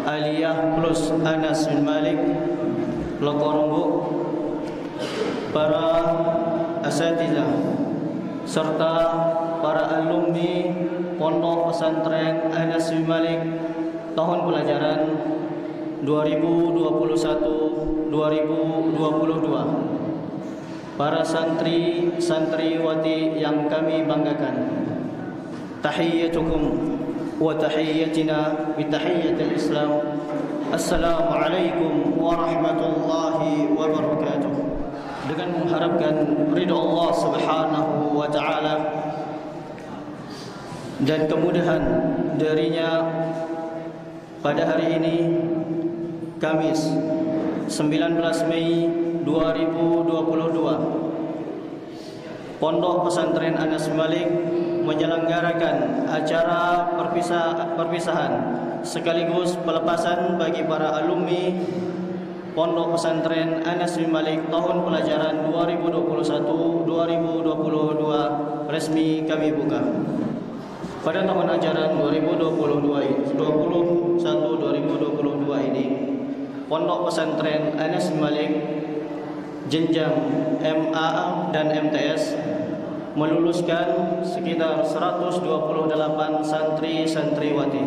Aliyah plus Anas bin Malik Lokoronggo, para asatidzah serta para alumni Pondok Pesantren Anas bin Malik tahun pelajaran 2021-2022, para santri santriwati yang kami banggakan. Tahiyyatukum wa tahiyyatina bi tahiyyatil Islam. Assalamualaikum warahmatullahi wabarakatuh. Dengan mengharapkan ridha Allah Subhanahu wa taala dan kemudahan darinya, pada hari ini Kamis 19 Mei 2022, Pondok Pesantren Anas bin Malik menyelenggarakan acara perpisahan sekaligus pelepasan bagi para alumni Pondok Pesantren Anas bin Malik tahun pelajaran 2021-2022 resmi kami buka. Pada tahun ajaran 2021-2022 ini, Pondok Pesantren Anas bin Malik jenjang MA dan MTS meluluskan sekitar 128 santri-santriwati.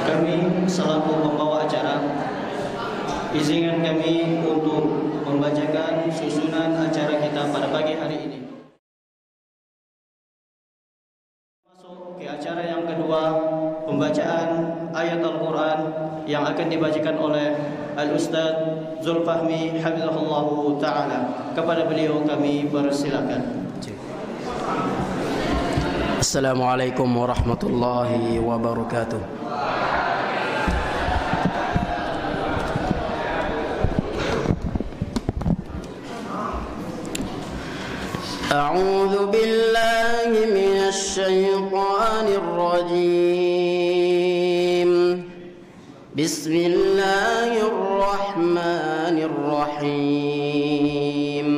Kami selaku pembawa acara, izinkan kami untuk membacakan susunan acara kita pada pagi hari ini. Masuk ke acara yang kedua, pembacaan ayat Al-Quran yang akan dibacakan oleh Al-Ustaz Zulfahmi Hafizahullah Ta'ala. Kepada beliau kami persilakan. Assalamualaikum warahmatullahi wabarakatuh. A'udzu billahi minasy syaithanir rajim. Bismillahirrahmanirrahim.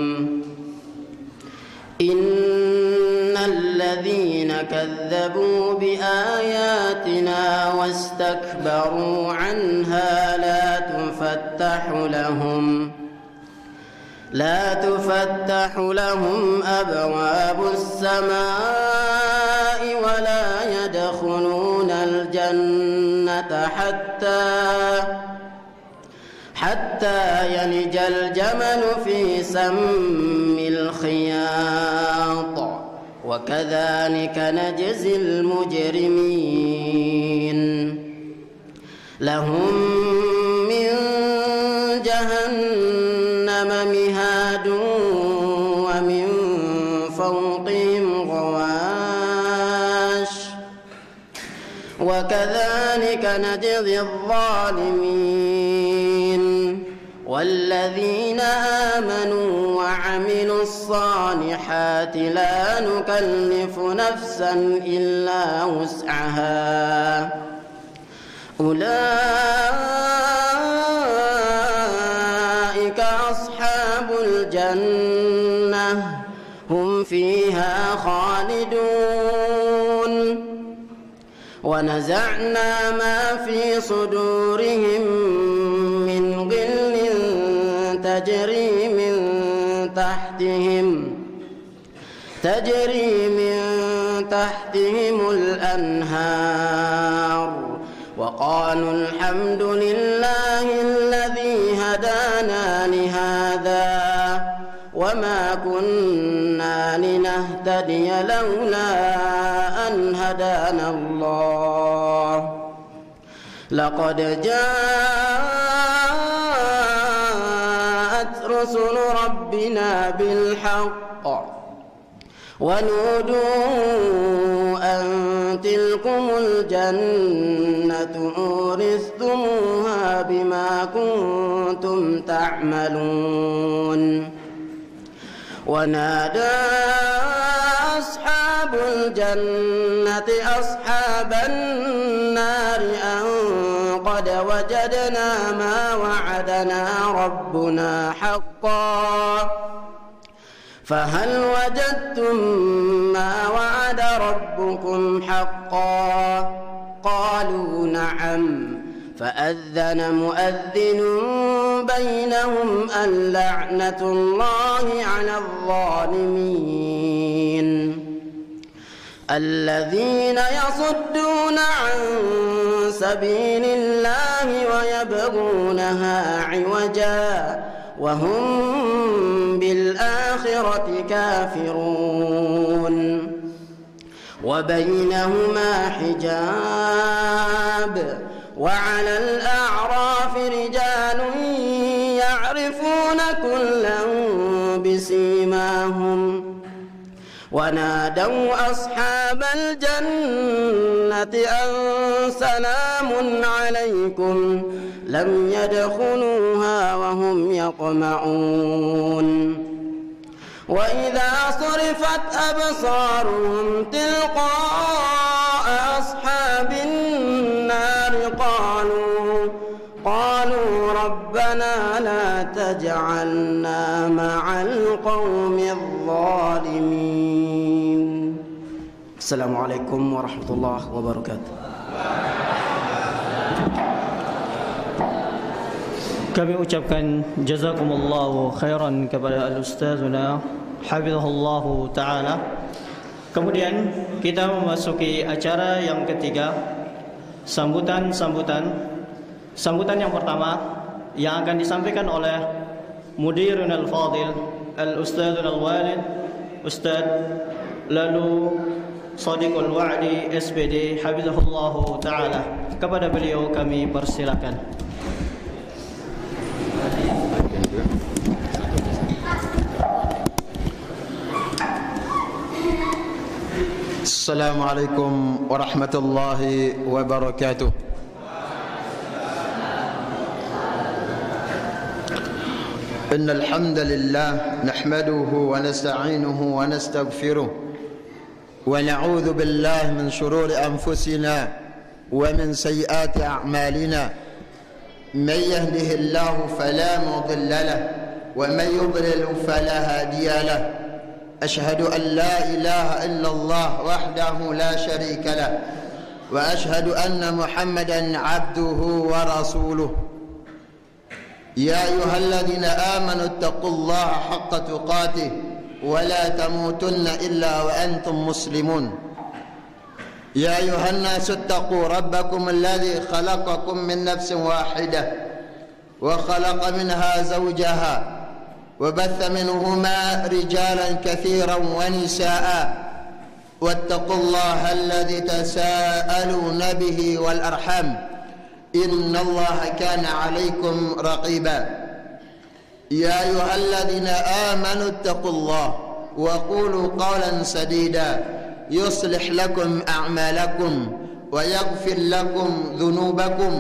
Innal ladzina kadzdzabu biayatina wastakbaru 'anha لا تفتح لهم أبواب السماء ولا يدخلون الجنة حتى يلج الجمل في سم الخياط وكذلك نجزي المجرمين لهم من جهنم مهاد ومن فوقهم غواش وكذلك نجزي الظالمين والذين آمنوا وعملوا الصالحات لا نكلف نفسا إلا وسعها أولئك أصحاب الجنة هم فيها خالدون ونزعنا ما في صدورهم من غل تجري من تحتهم الأنهار وقالوا الحمد لله الذي هدانا لهذا وما كنا لنهتدي لولا أن هدانا الله لقد جاءت رسل ربنا بالحق ونودوا أن تلكم الجنة أورثتموها بما كنتم تعملون ونادى أصحاب الجنة أصحاب النار أن قد وجدنا ما وعدنا ربنا حقا فهل وجدتم ما وعد ربكم حقا قالوا نعم نعم فأذن مؤذن بينهم اللعنة الله على الظالمين الذين يصدون عن سبيل الله ويبغونها عوجا وهم بالآخرة كافرون وبينهما حجاب وعلى الأعراف رجال يعرفون كلا بسيماهم ونادوا أصحاب الجنة أن سلام عليكم لم يدخلوها وهم يطمعون وإذا صرفت أبصارهم تلقاء أصحاب النار قالوا ربنا لا تجعلنا مع القوم الظالمين. السلام عليكم ورحمة الله وبركاته. Kami ucapkan jazakumullahu khairan kepada al-ustazuna hafizahullahu ta'ala. Kemudian kita memasuki acara yang ketiga, sambutan yang pertama yang akan disampaikan oleh Mudirun al-Fadil al-Ustadzun al-Walid Ustadz Lalu Shadiqul Wa'di SPD hafizahullahu ta'ala. Kepada beliau kami persilakan. Assalamualaikum warahmatullahi wabarakatuh. Innal hamdalillah nahmaduhu wa nasta'inuhu wa nastaghfiruh wa na'udzu billahi min shururi anfusina wa min sayyiati a'malina. Man yahdihillahu fala mudilla lahu wa man yudlil fala hadiya lahu. أشهد أن لا إله إلا الله وحده لا شريك له وأشهد أن محمدا عبده ورسوله. يا أيها الذين آمنوا اتقوا الله حق تقاته ولا تموتن إلا وأنتم مسلمون. يا أيها الناس اتقوا ربكم الذي خلقكم من نفس واحدة وخلق منها زوجها وبث منهما رجالا كثيرا ونساء واتقوا الله الذي تساءلون به والأرحام إن الله كان عليكم رقيبا. يا أيها الذين آمنوا اتقوا الله وقولوا قولا سديدا يصلح لكم أعمالكم ويغفر لكم ذنوبكم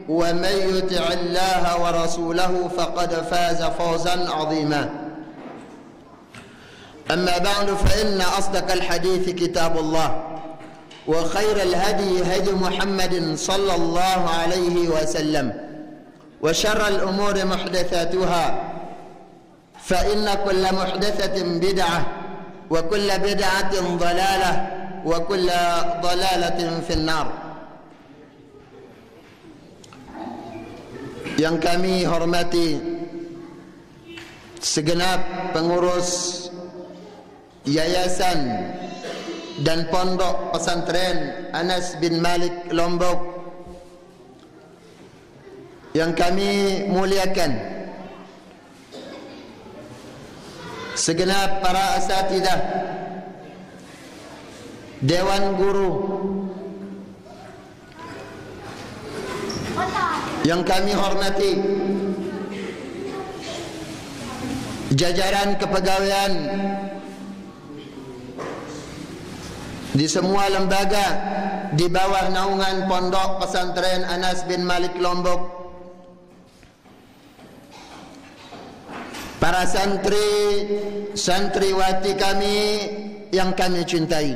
ومن يطع الله ورسوله فقد فاز فوزا عظيما. أما بعد فإن أصدق الحديث كتاب الله وخير الهدي هدي محمد صلى الله عليه وسلم وشر الأمور محدثاتها فإن كل محدثة بدعة وكل بدعة ضلالة وكل ضلالة في النار. Yang kami hormati segenap pengurus yayasan dan pondok pesantren Anas bin Malik Lombok, yang kami muliakan segenap para asatidzah, dewan guru, yang kami hormati jajaran kepegawaian di semua lembaga di bawah naungan pondok pesantren Anas bin Malik Lombok, para santri santriwati kami yang kami cintai,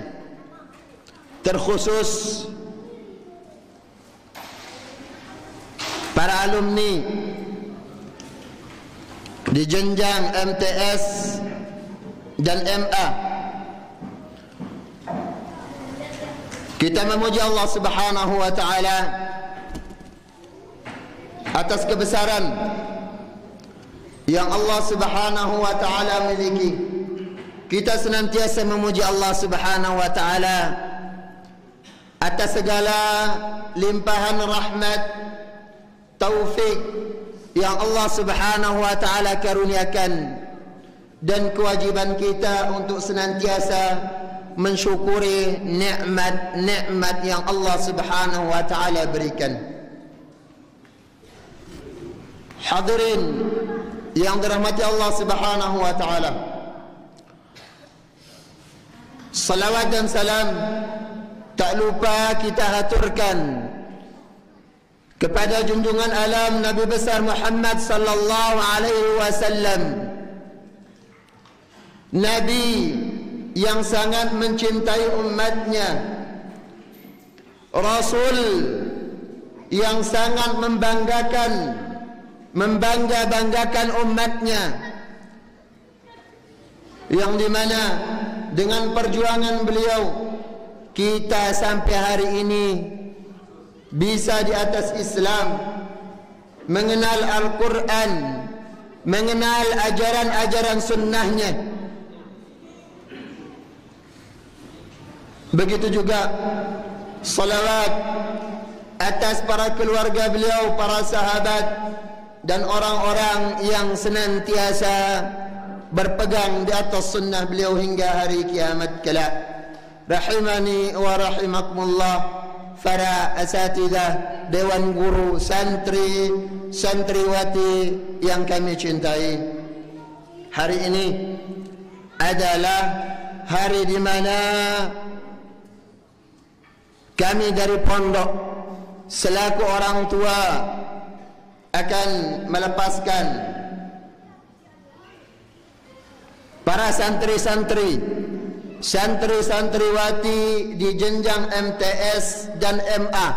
terkhusus para alumni di jenjang MTS dan MA. Kita memuji Allah Subhanahu wa taala atas kebesaran yang Allah Subhanahu wa taala miliki. Kita senantiasa memuji Allah Subhanahu wa taala atas segala limpahan rahmat, taufik yang Allah Subhanahu wa taala karuniakan, dan kewajiban kita untuk senantiasa mensyukuri nikmat-nikmat yang Allah Subhanahu wa taala berikan. Hadirin yang dirahmati Allah Subhanahu wa taala, salawat dan salam tak lupa kita haturkan kepada junjungan alam Nabi besar Muhammad sallallahu alaihi wasallam, Nabi yang sangat mencintai umatnya, Rasul yang sangat membangga-banggakan umatnya, yang dimana dengan perjuangan beliau kita sampai hari ini bisa di atas Islam, mengenal Al-Quran, mengenal ajaran-ajaran sunnahnya. Begitu juga salawat atas para keluarga beliau, para sahabat, dan orang-orang yang senantiasa berpegang di atas sunnah beliau hingga hari kiamat kelak. Rahimani wa rahimakumullah, para asatidah, dewan guru, santri, santriwati yang kami cintai. Hari ini adalah hari di mana kami dari pondok selaku orang tua akan melepaskan para santri-santri, santri-santriwati di jenjang MTS dan MA,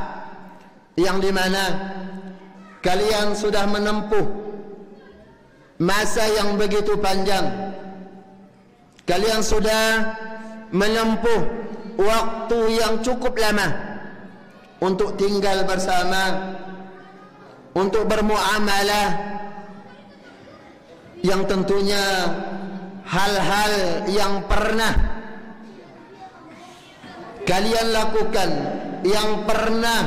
yang dimana kalian sudah menempuh masa yang begitu panjang. Kalian sudah menempuh waktu yang cukup lama untuk tinggal bersama, untuk bermuamalah, yang tentunya hal-hal yang pernah kalian lakukan, yang pernah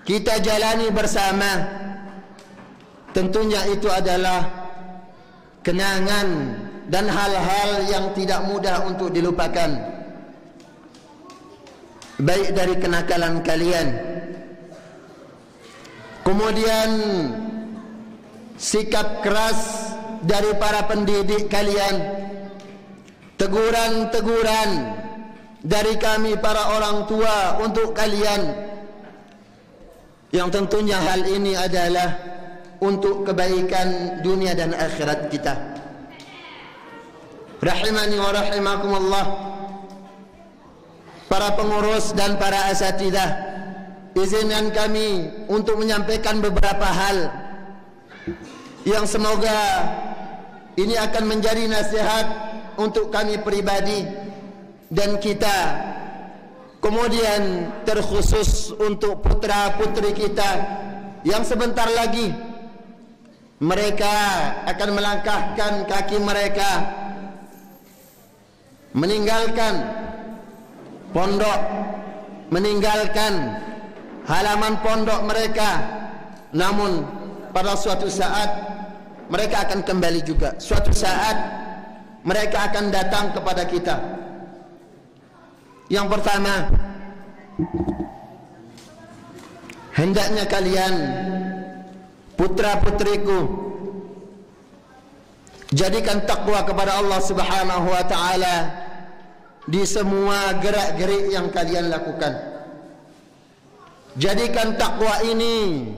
kita jalani bersama, tentunya itu adalah kenangan dan hal-hal yang tidak mudah untuk dilupakan, baik dari kenakalan kalian, kemudian sikap keras dari para pendidik kalian, teguran-teguran dari kami para orang tua untuk kalian, yang tentunya hal ini adalah untuk kebaikan dunia dan akhirat kita. Rahimani wa rahimakumullah, para pengurus dan para asatidah, izinkan kami untuk menyampaikan beberapa hal yang semoga ini akan menjadi nasihat untuk kami pribadi dan kita, kemudian terkhusus untuk putra-putri kita yang sebentar lagi mereka akan melangkahkan kaki mereka meninggalkan pondok, meninggalkan halaman pondok mereka, namun pada suatu saat mereka akan kembali juga. Suatu saat mereka akan datang kepada kita. Yang pertama, hendaknya kalian, putra-putriku, jadikan takwa kepada Allah Subhanahu wa taala di semua gerak-gerik yang kalian lakukan. Jadikan takwa ini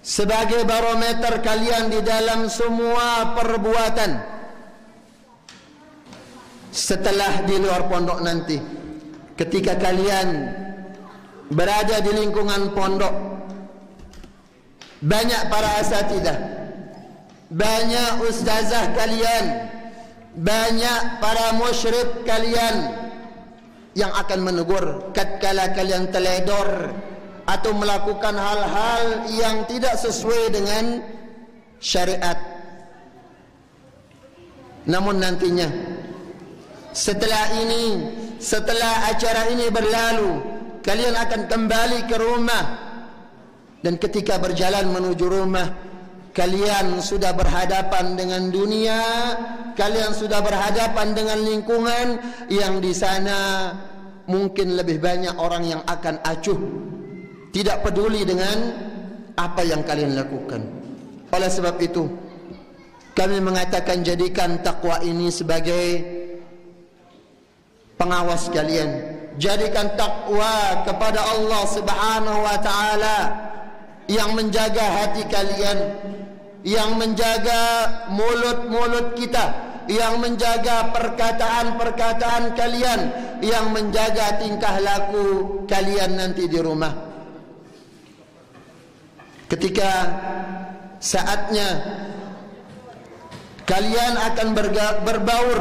sebagai barometer kalian di dalam semua perbuatan. Setelah di luar pondok nanti, ketika kalian berada di lingkungan pondok, banyak para asatidah, banyak ustazah kalian, banyak para musyrik kalian yang akan menegur tatkala kalian teledor atau melakukan hal-hal yang tidak sesuai dengan syariat. Namun nantinya, setelah acara ini berlalu, kalian akan kembali ke rumah, dan ketika berjalan menuju rumah, kalian sudah berhadapan dengan dunia, kalian sudah berhadapan dengan lingkungan yang di sana mungkin lebih banyak orang yang akan acuh, tidak peduli dengan apa yang kalian lakukan. Oleh sebab itu, kami mengatakan jadikan takwa ini sebagai pengawas kalian. Jadikan takwa kepada Allah Subhanahu wa taala yang menjaga hati kalian, yang menjaga mulut-mulut kita, yang menjaga perkataan-perkataan kalian, yang menjaga tingkah laku kalian nanti di rumah. Ketika saatnya kalian akan berbaur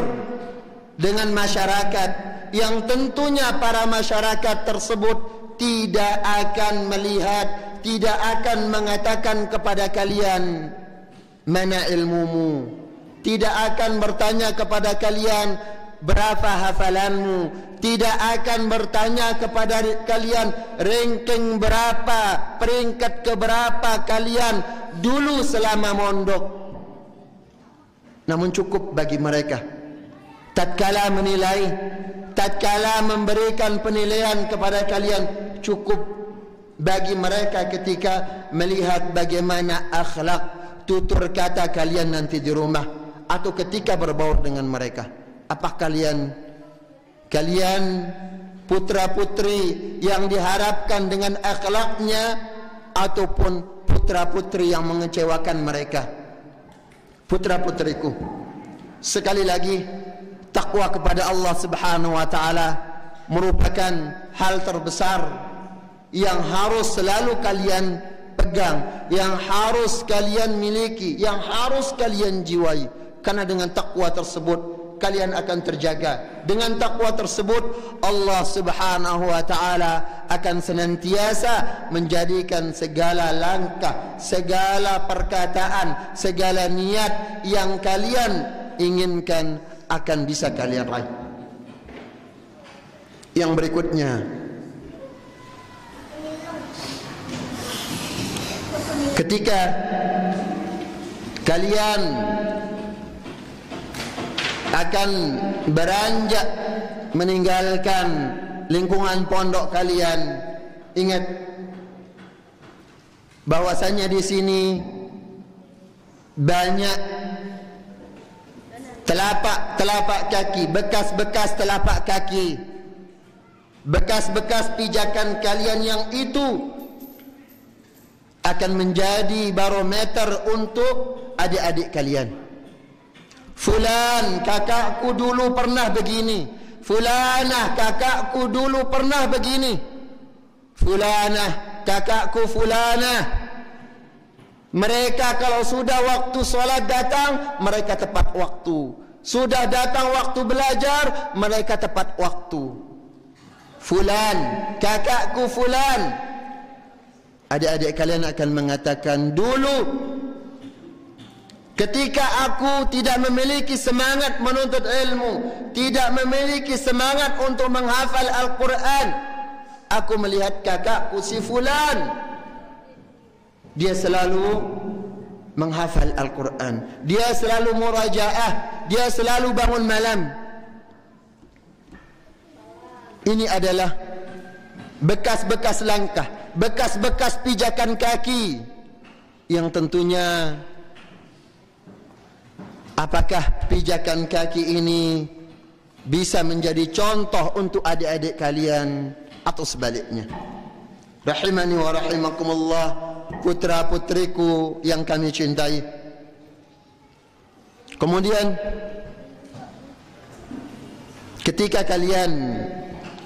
dengan masyarakat, yang tentunya para masyarakat tersebut tidak akan melihat, tidak akan mengatakan kepada kalian mana ilmumu, tidak akan bertanya kepada kalian berapa hafalanmu, tidak akan bertanya kepada kalian ranking berapa, peringkat keberapa kalian dulu selama mondok. Namun cukup bagi mereka tatkala menilai, tatkala memberikan penilaian kepada kalian, cukup bagi mereka ketika melihat bagaimana akhlak, tutur kata kalian nanti di rumah atau ketika berbaur dengan mereka. Apa kalian putra-putri yang diharapkan dengan akhlaknya, ataupun putra-putri yang mengecewakan mereka? Putra-putriku, sekali lagi, takwa kepada Allah Subhanahu wa taala merupakan hal terbesar yang harus selalu kalian pegang, yang harus kalian miliki, yang harus kalian jiwai. Karena dengan takwa tersebut kalian akan terjaga. Dengan takwa tersebut Allah Subhanahu wa taala akan senantiasa menjadikan segala langkah, segala perkataan, segala niat yang kalian inginkan akan bisa kalian raih. Yang berikutnya, ketika kalian akan beranjak meninggalkan lingkungan pondok kalian, ingat bahwasanya di sini banyak telapak kaki, bekas-bekas telapak kaki, bekas-bekas pijakan kalian yang itu akan menjadi barometer untuk adik-adik kalian. Fulan, kakakku dulu pernah begini. Fulanah, kakakku dulu pernah begini. Fulanah, kakakku fulanah, mereka kalau sudah waktu solat datang, mereka tepat waktu. Sudah datang waktu belajar, mereka tepat waktu. Fulan, kakakku fulan. Adik-adik kalian akan mengatakan, dulu ketika aku tidak memiliki semangat menuntut ilmu, tidak memiliki semangat untuk menghafal Al-Quran, aku melihat kakakku si fulan, dia selalu menghafal Al-Quran, dia selalu murajaah, dia selalu bangun malam. Ini adalah bekas-bekas langkah, bekas-bekas pijakan kaki yang tentunya, apakah pijakan kaki ini bisa menjadi contoh untuk adik-adik kalian atau sebaliknya? Rahimani wa rahimakumullah, putra-putriku yang kami cintai. Kemudian ketika kalian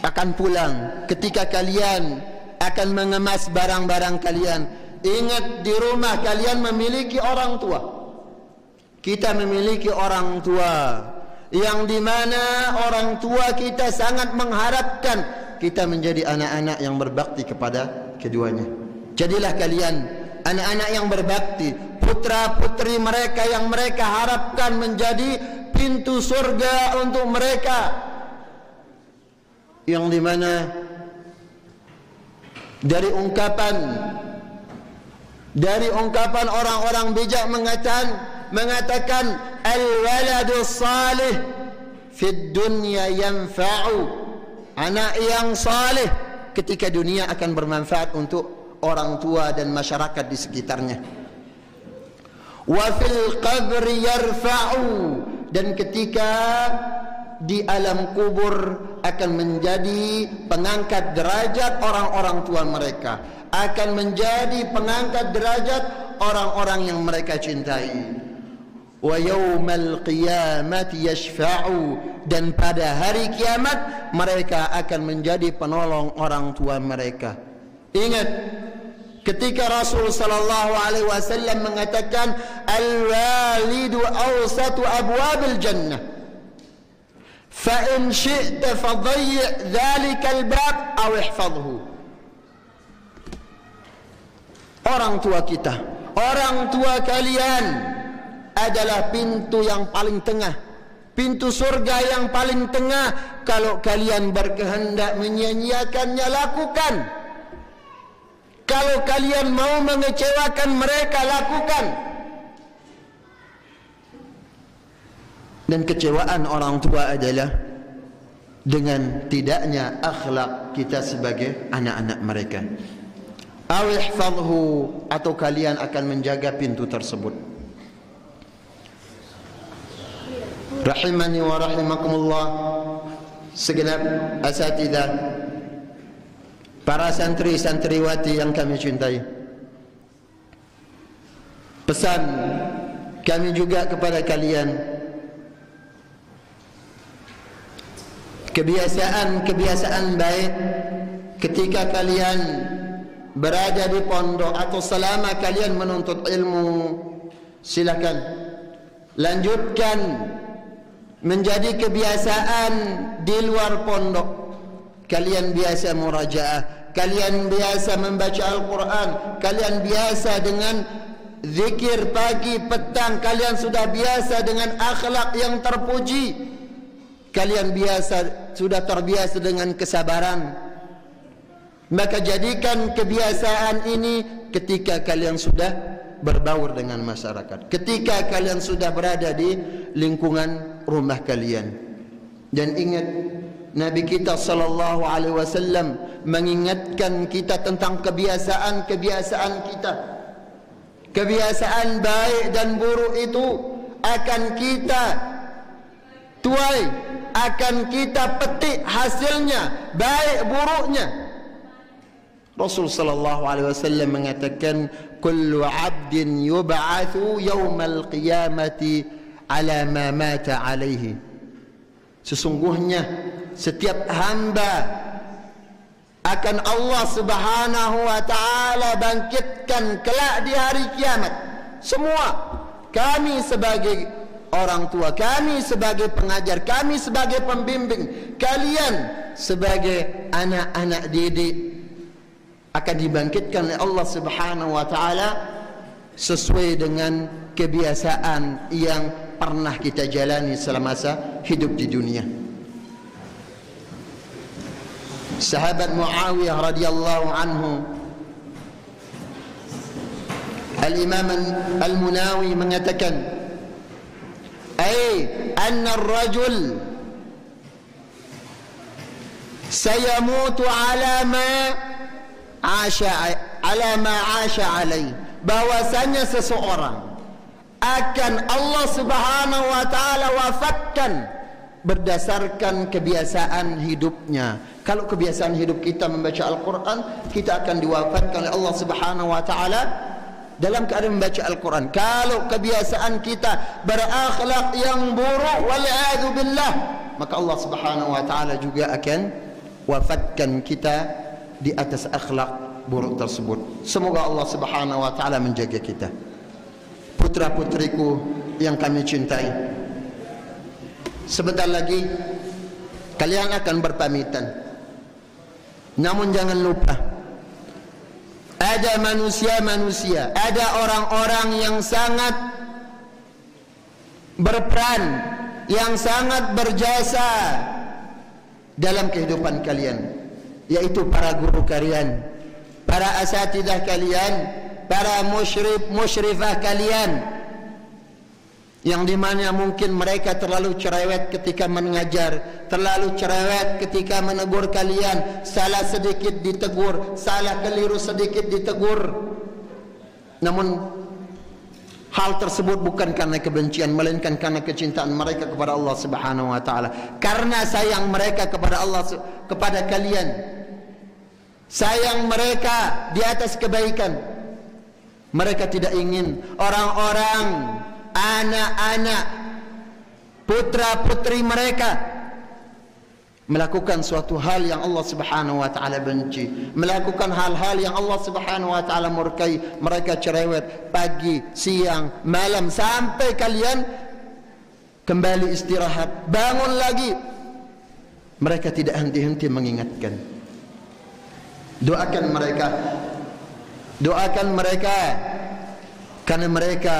akan pulang, ketika kalian akan mengemas barang-barang kalian, ingat di rumah kalian memiliki orang tua. Kita memiliki orang tua yang dimana orang tua kita sangat mengharapkan kita menjadi anak-anak yang berbakti kepada keduanya. Jadilah kalian anak-anak yang berbakti, putra-putri mereka yang mereka harapkan menjadi pintu surga untuk mereka, yang dimana dari ungkapan orang-orang bijak mengatakan al-waladu salih fid dunya yanfa'u, anak yang saleh ketika dunia akan bermanfaat untuk orang tua dan masyarakat di sekitarnya. Wa fil qabri yarfa'u, dan ketika di alam kubur akan menjadi pengangkat derajat orang-orang tua mereka, akan menjadi pengangkat derajat orang-orang yang mereka cintai. Wa yaumal qiyamati yashfa'u, dan pada hari kiamat mereka akan menjadi penolong orang tua mereka. Ingat ketika Rasul sallallahu alaihi wasallam mengatakan al-walidu awsatu abwabil jannah, fa in syi'ta fadayyi' dhalika al-bab aw ihfadhhu. Orang tua kita, orang tua kalian adalah pintu yang paling tengah, pintu surga yang paling tengah. Kalau kalian berkehendak menyia-nyiakannya, lakukan. Kalau kalian mau mengecewakan mereka, lakukan. Dan kecewaan orang tua adalah dengan tidaknya akhlak kita sebagai anak-anak mereka. Aw ihfadhhu, atau kalian akan menjaga pintu tersebut. Rahimani wa rahimakumullah, segenap asatidzah, para santri-santriwati yang kami cintai, pesan kami juga kepada kalian, kebiasaan baik ketika kalian berada di pondok atau selama kalian menuntut ilmu, silakan lanjutkan menjadi kebiasaan di luar pondok. Kalian biasa murajaah, kalian biasa membaca Al-Quran, kalian biasa dengan zikir pagi petang, kalian sudah biasa dengan akhlak yang terpuji, kalian sudah terbiasa dengan kesabaran. Maka jadikan kebiasaan ini ketika kalian sudah berbaur dengan masyarakat, ketika kalian sudah berada di lingkungan rumah kalian. Dan ingat, Nabi kita sallallahu alaihi wasallam mengingatkan kita tentang kebiasaan kita. Kebiasaan baik dan buruk itu akan kita tuai, akan kita petik hasilnya, baik buruknya. Rasul sallallahu alaihi wasallam mengatakan, kullu 'abdin yub'atsu yaumal qiyamati ala ma mata alaihi. Sesungguhnya setiap hamba akan Allah Subhanahu wa taala bangkitkan kelak di hari kiamat. Semua, kami sebagai orang tua, kami sebagai pengajar, kami sebagai pembimbing, kalian sebagai anak-anak didik, akan dibangkitkan oleh Allah Subhanahu wa taala sesuai dengan kebiasaan yang pernah kita jalani selama masa hidup di dunia. Sahabat Muawiyah radhiyallahu anhu, Al-Imam Al-Munawi mengatakan, anna ar-rajul sayamutu ala ma 'asha alaih, bahwasanya seseorang akan Allah Subhanahu wa taala wafatkan berdasarkan kebiasaan hidupnya. Kalau kebiasaan hidup kita membaca Al-Quran, kita akan diwafatkan oleh Allah Subhanahu wa taala dalam keadaan membaca Al-Quran. Kalau kebiasaan kita berakhlak yang buruk, wal'iyadzu billah, maka Allah Subhanahu wa taala juga akan wafatkan kita di atas akhlak buruk tersebut. Semoga Allah Subhanahu wa taala menjaga kita. Putra-putriku yang kami cintai, sebentar lagi kalian akan berpamitan. Namun jangan lupa, ada manusia-manusia, ada orang-orang yang sangat berperan, yang sangat berjasa dalam kehidupan kalian, yaitu para guru kalian, para asatidah kalian, para musyrifah kalian, yang dimana mungkin mereka terlalu cerewet ketika mengajar, terlalu cerewet ketika menegur kalian, salah sedikit ditegur, salah keliru sedikit ditegur. Namun hal tersebut bukan karena kebencian, melainkan karena kecintaan mereka kepada Allah Subhanahu wa taala. Karena sayang mereka kepada Allah, kepada kalian, sayang mereka di atas kebaikan. Mereka tidak ingin orang-orang, anak-anak, putra-putri mereka melakukan suatu hal yang Allah Subhanahu wa taala benci, melakukan hal-hal yang Allah Subhanahu wa taala murkai. Mereka cerewet pagi, siang, malam, sampai kalian kembali istirahat, bangun lagi, mereka tidak henti-henti mengingatkan. Doakan mereka, doakan mereka, karena mereka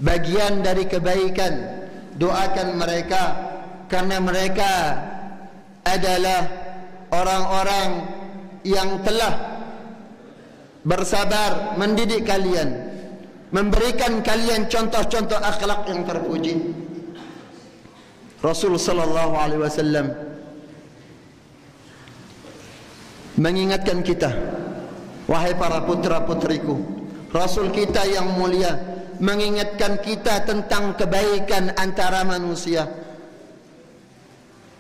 bagian dari kebaikan. Doakan mereka karena mereka adalah orang-orang yang telah bersabar mendidik kalian, memberikan kalian contoh-contoh akhlak yang terpuji. Rasul sallallahu alaihi wasallam mengingatkan kita, wahai para putra-putriku, Rasul kita yang mulia mengingatkan kita tentang kebaikan antara manusia.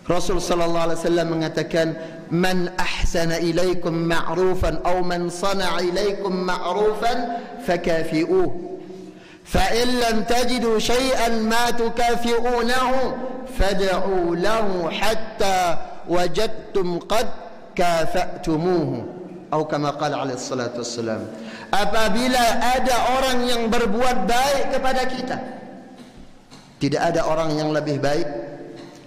Rasul sallallahu alaihi wasallam mengatakan, man ahsana ilaikum ma'rufan aw man sana'a ilaikum ma'rufan fakafi'uh, fa in lam tajidu shay'an ma tukafi'unahu fad'u lahu hatta wajadtum qad kafa'tumuhu, atau kama qala alaihi salatu wassalam. Apabila ada orang yang berbuat baik kepada kita, tidak ada orang yang lebih baik,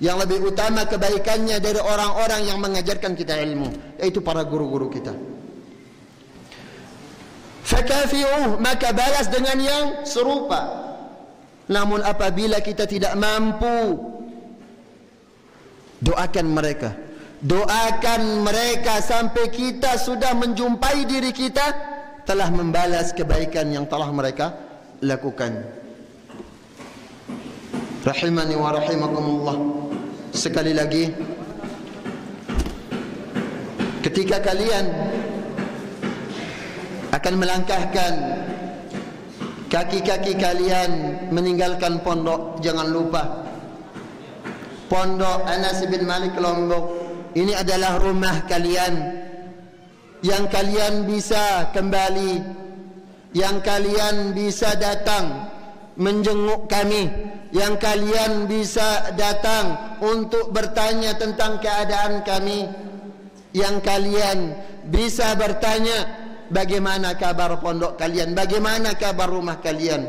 yang lebih utama kebaikannya dari orang-orang yang mengajarkan kita ilmu, yaitu para guru-guru kita. Fakafi'uh, maka balas dengan yang serupa. Namun apabila kita tidak mampu, doakan mereka, doakan mereka sampai kita sudah menjumpai diri kita telah membalas kebaikan yang telah mereka lakukan. Rahimani wa rahimakumullah. Sekali lagi, ketika kalian akan melangkahkan kaki-kaki kalian meninggalkan pondok, jangan lupa Pondok Anas bin Malik Lombok ini adalah rumah kalian, yang kalian bisa kembali, yang kalian bisa datang menjenguk kami, yang kalian bisa datang untuk bertanya tentang keadaan kami, yang kalian bisa bertanya bagaimana kabar pondok kalian, bagaimana kabar rumah kalian.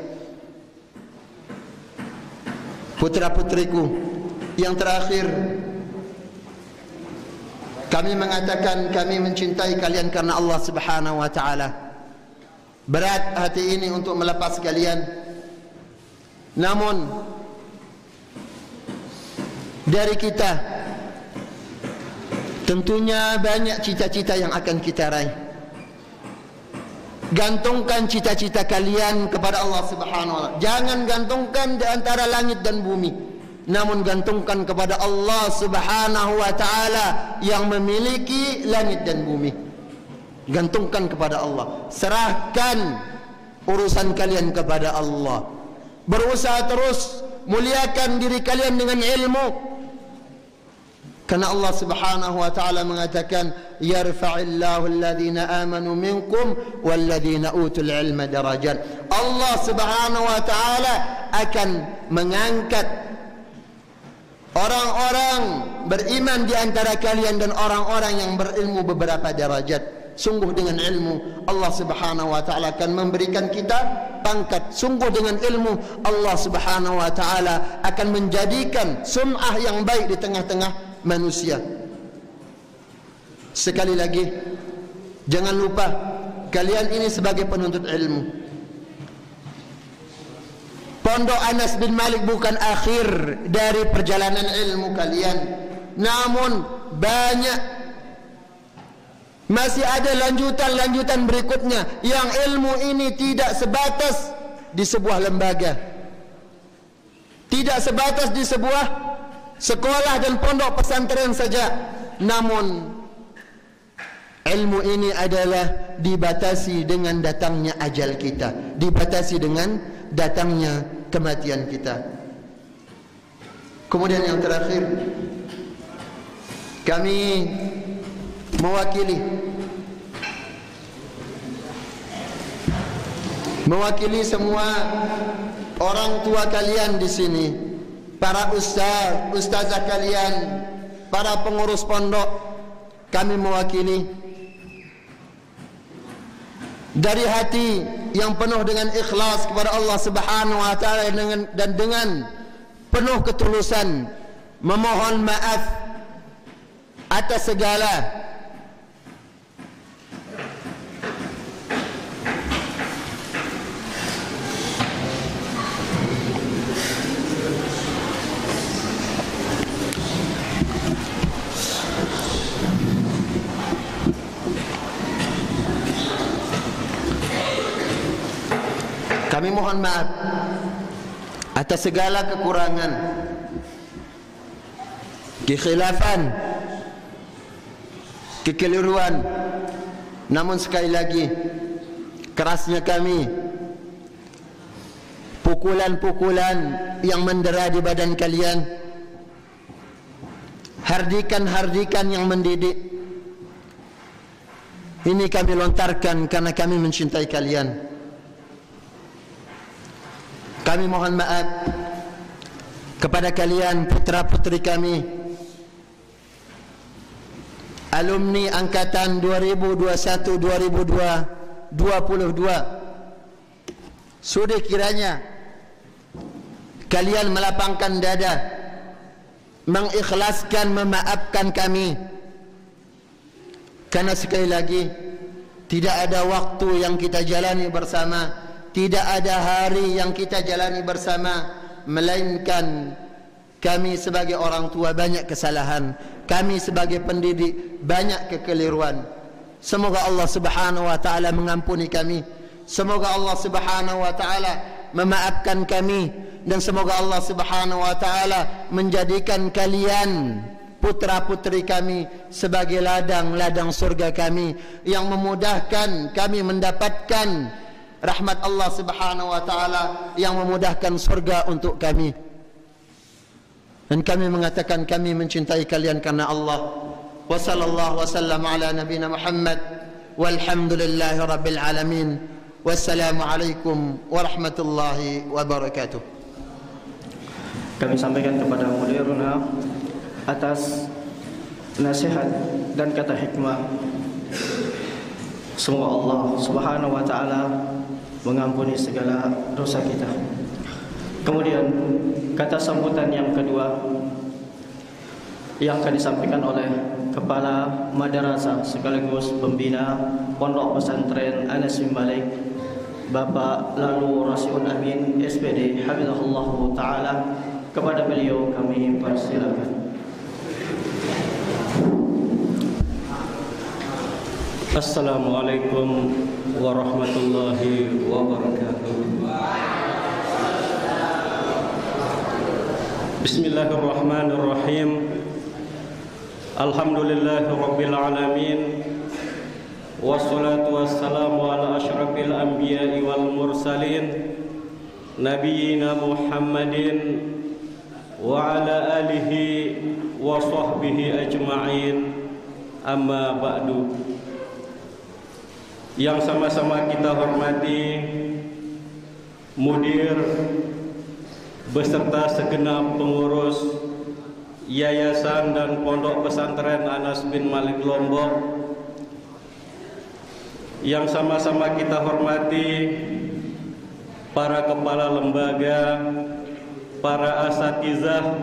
Putra-putriku, yang terakhir, kami mengatakan kami mencintai kalian karena Allah Subhanahu wa taala. Berat hati ini untuk melepas kalian. Namun dari kita tentunya banyak cita-cita yang akan kita raih. Gantungkan cita-cita kalian kepada Allah Subhanahu wa taala. Jangan gantungkan di antara langit dan bumi, namun gantungkan kepada Allah Subhanahu wa taala yang memiliki langit dan bumi. Gantungkan kepada Allah, serahkan urusan kalian kepada Allah. Berusaha terus muliakan diri kalian dengan ilmu, karena Allah Subhanahu wa taala mengatakan, yarfa'illahu alladhina amanu minkum walladhina utul ilma darajat. Allah Subhanahu wa taala akan mengangkat orang-orang beriman di antara kalian dan orang-orang yang berilmu beberapa derajat. Sungguh dengan ilmu Allah Subhanahu wa taala akan memberikan kita pangkat. Sungguh dengan ilmu Allah Subhanahu wa taala akan menjadikan sum'ah yang baik di tengah-tengah manusia. Sekali lagi, jangan lupa kalian ini sebagai penuntut ilmu. Pondok Anas bin Malik bukan akhir dari perjalanan ilmu kalian, namun banyak, masih ada lanjutan-lanjutan berikutnya yang ilmu ini tidak sebatas di sebuah lembaga, tidak sebatas di sebuah sekolah dan pondok pesantren saja, namun ilmu ini adalah dibatasi dengan datangnya ajal kita, dibatasi dengan datangnya kematian kita. Kemudian yang terakhir, kami mewakili semua orang tua kalian di sini, para ustazah kalian, para pengurus pondok. Kami mewakili dari hati yang penuh dengan ikhlas kepada Allah Subhanahu wa taala dan dengan penuh ketulusan memohon maaf atas segala kami mohon maaf atas segala kekurangan, kekhilafan, kekeliruan. Namun sekali lagi, kerasnya kami, pukulan-pukulan yang mendera di badan kalian, hardikan-hardikan yang mendidik, ini kami lontarkan karena kami mencintai kalian. Kami mohon maaf kepada kalian putra-putri kami, alumni angkatan 2021-2022. Sudah kiranya kalian melapangkan dada, mengikhlaskan, memaafkan kami, karena sekali lagi tidak ada waktu yang kita jalani bersama, tidak ada hari yang kita jalani bersama, melainkan kami sebagai orang tua banyak kesalahan, kami sebagai pendidik banyak kekeliruan. Semoga Allah Subhanahu wa taala mengampuni kami, semoga Allah Subhanahu wa taala memaafkan kami, dan semoga Allah Subhanahu wa taala menjadikan kalian putra-putri kami sebagai ladang-ladang surga kami, yang memudahkan kami mendapatkan rahmat Allah Subhanahu wa taala, yang memudahkan surga untuk kami. Dan kami mengatakan kami mencintai kalian karena Allah. Wa sallallahu wasallam ala nabiyina Muhammad walhamdulillahi rabbil alamin. Wassalamu alaikum warahmatullahi wabarakatuh. Kami sampaikan kepada mudiruna atas nasihat dan kata hikmah. Semoga Allah Subhanahu wa taala mengampuni segala dosa kita. Kemudian kata sambutan yang kedua yang akan disampaikan oleh Kepala Madrasah sekaligus pembina Pondok Pesantren Anas bin Malik, Bapak Lalu Rasyun Amin SPD hafizahullah taala. Kepada beliau kami persilakan. Assalamualaikum warahmatullahi wabarakatuh. Bismillahirrahmanirrahim. Alhamdulillahi rabbil alamin. Wassalatu wassalamu ala asyrafil anbiya'i wal mursalin, nabiyyina Muhammadin wa ala alihi wa sahbihi ajma'in. Amma ba'du. Yang sama-sama kita hormati mudir beserta segenap pengurus Yayasan dan Pondok Pesantren Anas bin Malik Lombok, yang sama-sama kita hormati para kepala lembaga, para asatizah,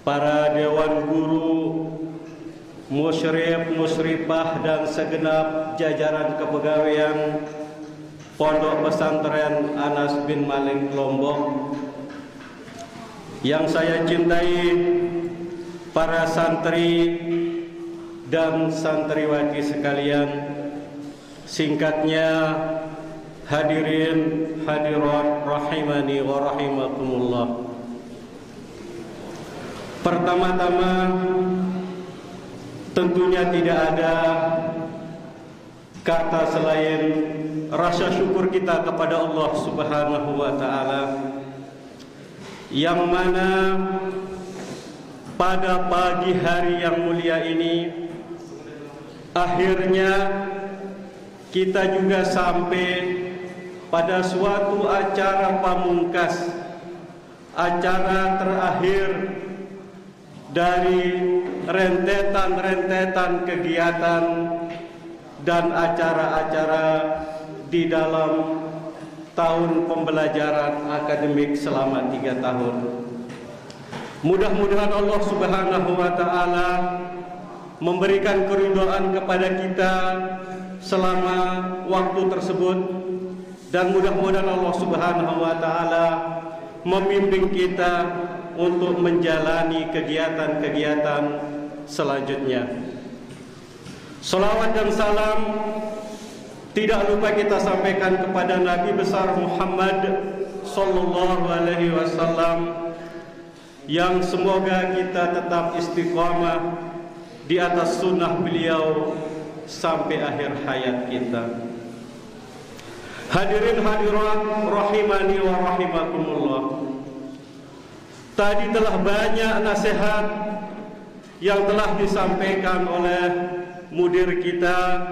para dewan guru, musyrif, musyrifah dan segenap jajaran kepegawaian Pondok Pesantren Anas bin Malik Lombok yang saya cintai, para santri dan santriwati sekalian, singkatnya hadirin hadirat rahimani wa rahimakumullah. Pertama-tama tentunya tidak ada kata selain rasa syukur kita kepada Allah Subhanahu wa taala, yang mana pada pagi hari yang mulia ini akhirnya kita juga sampai pada suatu acara pamungkas, acara terakhir dari rentetan-rentetan kegiatan dan acara-acara di dalam tahun pembelajaran akademik selama 3 tahun. Mudah-mudahan Allah Subhanahu wa taala memberikan keridhaan kepada kita selama waktu tersebut, dan mudah-mudahan Allah Subhanahu wa taala membimbing kita untuk menjalani kegiatan-kegiatan selanjutnya. Salawat dan salam tidak lupa kita sampaikan kepada Nabi besar Muhammad sallallahu alaihi wasallam, yang semoga kita tetap istiqamah di atas sunnah beliau sampai akhir hayat kita. Hadirin hadirat rahimani wa rahimakumullah. Tadi telah banyak nasihat yang telah disampaikan oleh mudir kita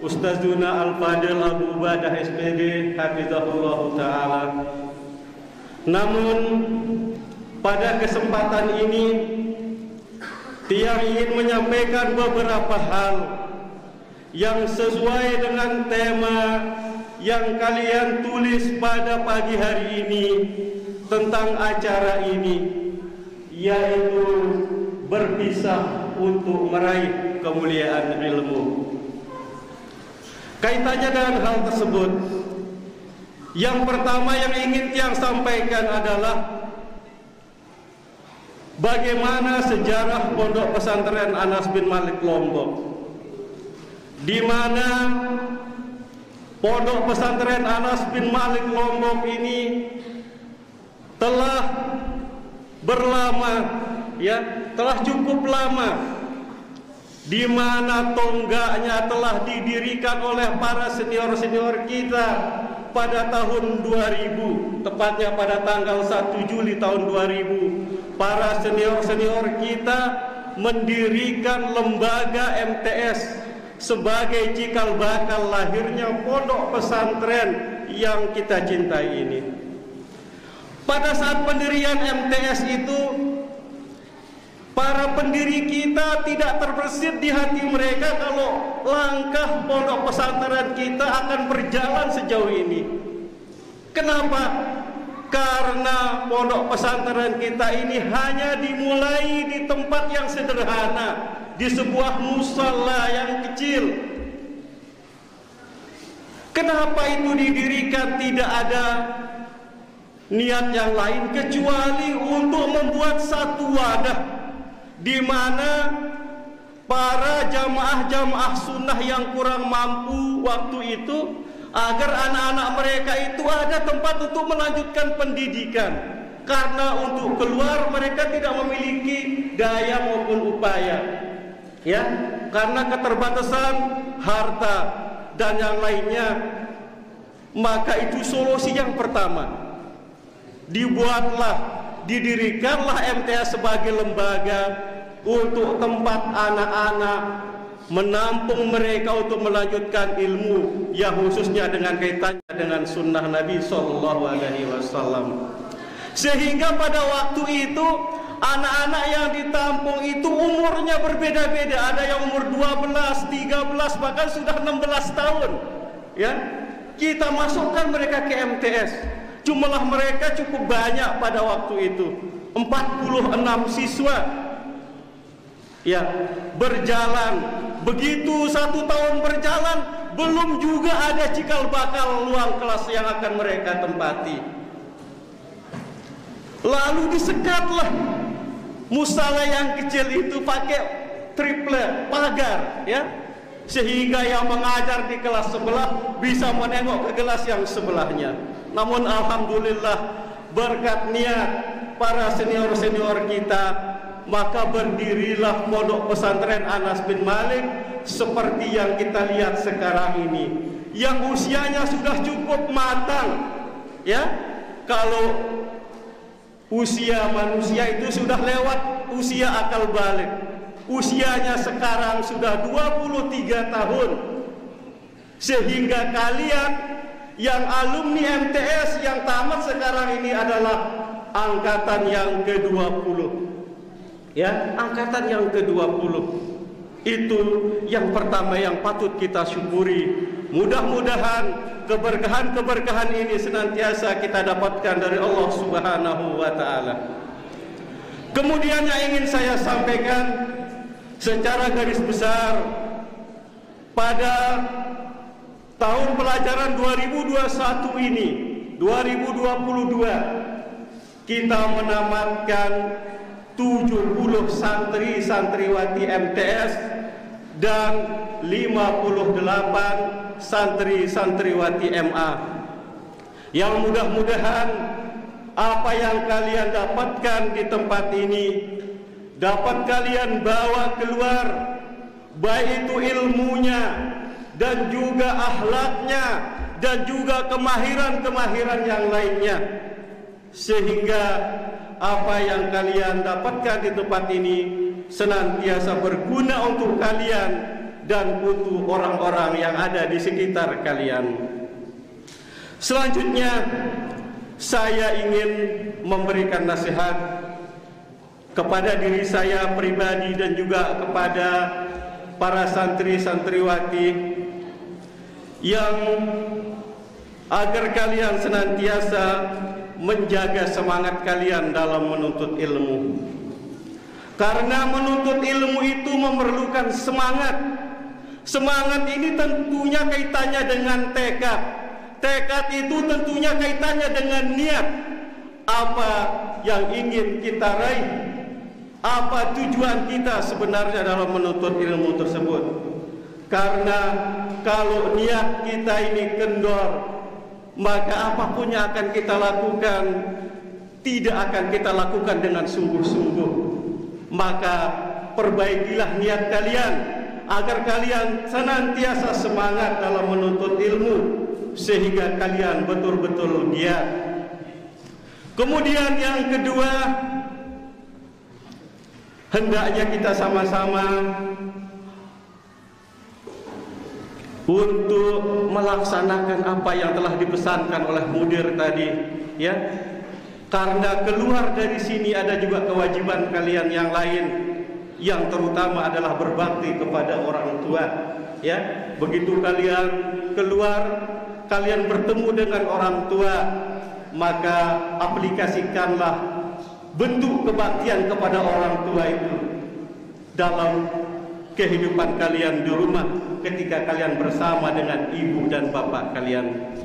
Ustazuna Al-Fadil Abu Ubadah SPD hafizahullah taala. Namun pada kesempatan ini Tiang ingin menyampaikan beberapa hal yang sesuai dengan tema yang kalian tulis pada pagi hari ini tentang acara ini, yaitu berpisah untuk meraih kemuliaan ilmu. Kaitannya dengan hal tersebut, yang pertama yang ingin Tiang sampaikan adalah bagaimana sejarah Pondok Pesantren Anas bin Malik Lombok, di mana Pondok Pesantren Anas bin Malik Lombok ini telah berlama, telah cukup lama, di mana tonggaknya telah didirikan oleh para senior-senior kita pada tahun 2000, tepatnya pada tanggal 1 Juli tahun 2000. Para senior-senior kita mendirikan lembaga MTS sebagai cikal bakal lahirnya pondok pesantren yang kita cintai ini. Pada saat pendirian MTS itu, para pendiri kita tidak terbersit di hati mereka kalau langkah pondok pesantren kita akan berjalan sejauh ini. Kenapa? Karena pondok pesantren kita ini hanya dimulai di tempat yang sederhana, di sebuah musala yang kecil. Kenapa itu didirikan? Tidak ada niat yang lain kecuali untuk membuat satu wadah di mana para jamaah-jamaah sunnah yang kurang mampu waktu itu, agar anak-anak mereka itu ada tempat untuk melanjutkan pendidikan, karena untuk keluar mereka tidak memiliki daya maupun upaya, karena keterbatasan harta dan yang lainnya. Maka itu solusi yang pertama, didirikanlah MTS sebagai lembaga untuk tempat anak-anak, menampung mereka untuk melanjutkan ilmu yang khususnya dengan kaitannya dengan sunnah Nabi Sallallahu Alaihi Wasallam. Sehingga pada waktu itu anak-anak yang ditampung itu umurnya berbeda-beda. Ada yang umur 12, 13, bahkan sudah 16 tahun. Kita masukkan mereka ke MTS. Jumlah mereka cukup banyak pada waktu itu, 46 siswa. Ya, berjalan. Begitu 1 tahun berjalan, belum juga ada cikal bakal ruang kelas yang akan mereka tempati. Lalu disekatlah musala yang kecil itu pakai triple pagar, ya, sehingga yang mengajar di kelas sebelah bisa menengok ke kelas yang sebelahnya. Namun alhamdulillah berkat niat para senior-senior kita, maka berdirilah Pondok Pesantren Anas bin Malik seperti yang kita lihat sekarang ini, yang usianya sudah cukup matang. Ya, kalau usia manusia itu sudah lewat usia akal balik, usianya sekarang sudah 23 tahun, sehingga kalian yang alumni MTS yang tamat sekarang ini adalah angkatan yang ke-20. Ya, angkatan yang ke-20. Itu yang pertama yang patut kita syukuri. Mudah-mudahan keberkahan-keberkahan ini senantiasa kita dapatkan dari Allah Subhanahu wa taala. Kemudian yang ingin saya sampaikan secara garis besar, pada tahun pelajaran 2021 ini, 2022, kita menamatkan 70 santri-santriwati MTS dan 58 santri-santriwati MA. Yang mudah-mudahan apa yang kalian dapatkan di tempat ini dapat kalian bawa keluar, baik itu ilmunya dan juga akhlaknya dan juga kemahiran-kemahiran yang lainnya, sehingga apa yang kalian dapatkan di tempat ini senantiasa berguna untuk kalian dan untuk orang-orang yang ada di sekitar kalian. Selanjutnya, saya ingin memberikan nasihat kepada diri saya pribadi dan juga kepada para santri-santriwati, yang agar kalian senantiasa menjaga semangat kalian dalam menuntut ilmu. Karena menuntut ilmu itu memerlukan semangat. Semangat ini tentunya kaitannya dengan tekad. Tekad itu tentunya kaitannya dengan niat. Apa yang ingin kita raih, apa tujuan kita sebenarnya dalam menuntut ilmu tersebut. Karena kalau niat kita ini kendor, maka apapun yang akan kita lakukan tidak akan kita lakukan dengan sungguh-sungguh. Maka perbaikilah niat kalian agar kalian senantiasa semangat dalam menuntut ilmu, sehingga kalian betul-betul giat. Kemudian yang kedua, hendaknya kita sama-sama untuk melaksanakan apa yang telah dipesankan oleh mudir tadi, ya. Karena keluar dari sini ada juga kewajiban kalian yang lain, yang terutama adalah berbakti kepada orang tua, ya. Begitu kalian keluar, kalian bertemu dengan orang tua, maka aplikasikanlah bentuk kebaktian kepada orang tua itu dalam kehidupan kalian di rumah ketika kalian bersama dengan ibu dan bapak kalian.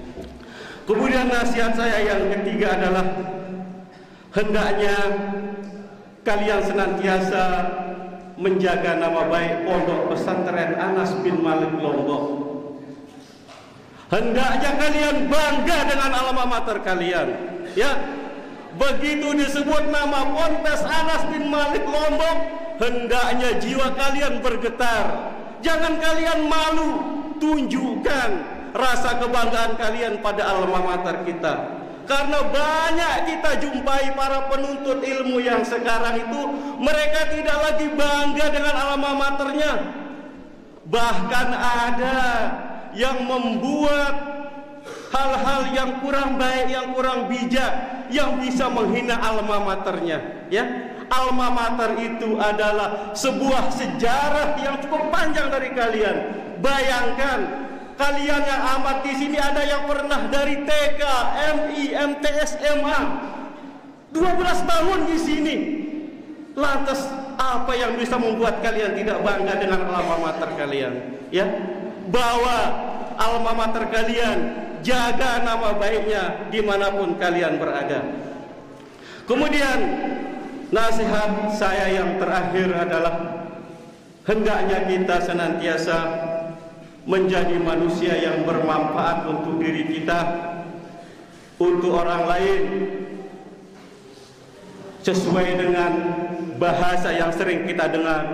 Kemudian nasihat saya yang ketiga adalah hendaknya kalian senantiasa menjaga nama baik Pondok Pesantren Anas bin Malik Lombok. Hendaknya kalian bangga dengan alma mater kalian, ya. Begitu disebut nama Ponpes Anas bin Malik Lombok, hendaknya jiwa kalian bergetar. Jangan kalian malu, tunjukkan rasa kebanggaan kalian pada alma mater kita. Karena banyak kita jumpai para penuntut ilmu yang sekarang itu, mereka tidak lagi bangga dengan alma maternya. Bahkan ada yang membuat hal-hal yang kurang baik, yang kurang bijak, yang bisa menghina alma maternya, ya. Alma mater itu adalah sebuah sejarah yang cukup panjang dari kalian. Bayangkan, kalian yang amat di sini ada yang pernah dari TK, MI, MTS, MA, 12 tahun di sini. Lantas apa yang bisa membuat kalian tidak bangga dengan alma mater kalian? Ya, bawa alma mater kalian, jaga nama baiknya dimanapun kalian berada. Kemudian nasihat saya yang terakhir adalah hendaknya kita senantiasa menjadi manusia yang bermanfaat untuk diri kita, untuk orang lain, sesuai dengan bahasa yang sering kita dengar,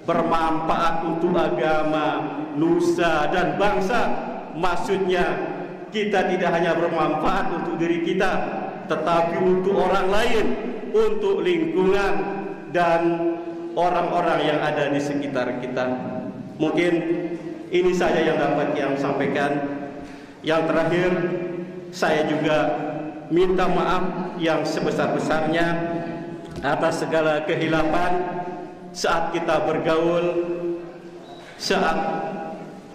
bermanfaat untuk agama, nusa dan bangsa. Maksudnya kita tidak hanya bermanfaat untuk diri kita, tetapi untuk orang lain, untuk lingkungan dan orang-orang yang ada di sekitar kita. Mungkin ini saja yang dapat yang sampaikan. Yang terakhir, saya juga minta maaf yang sebesar-besarnya atas segala kehilapan saat kita bergaul, saat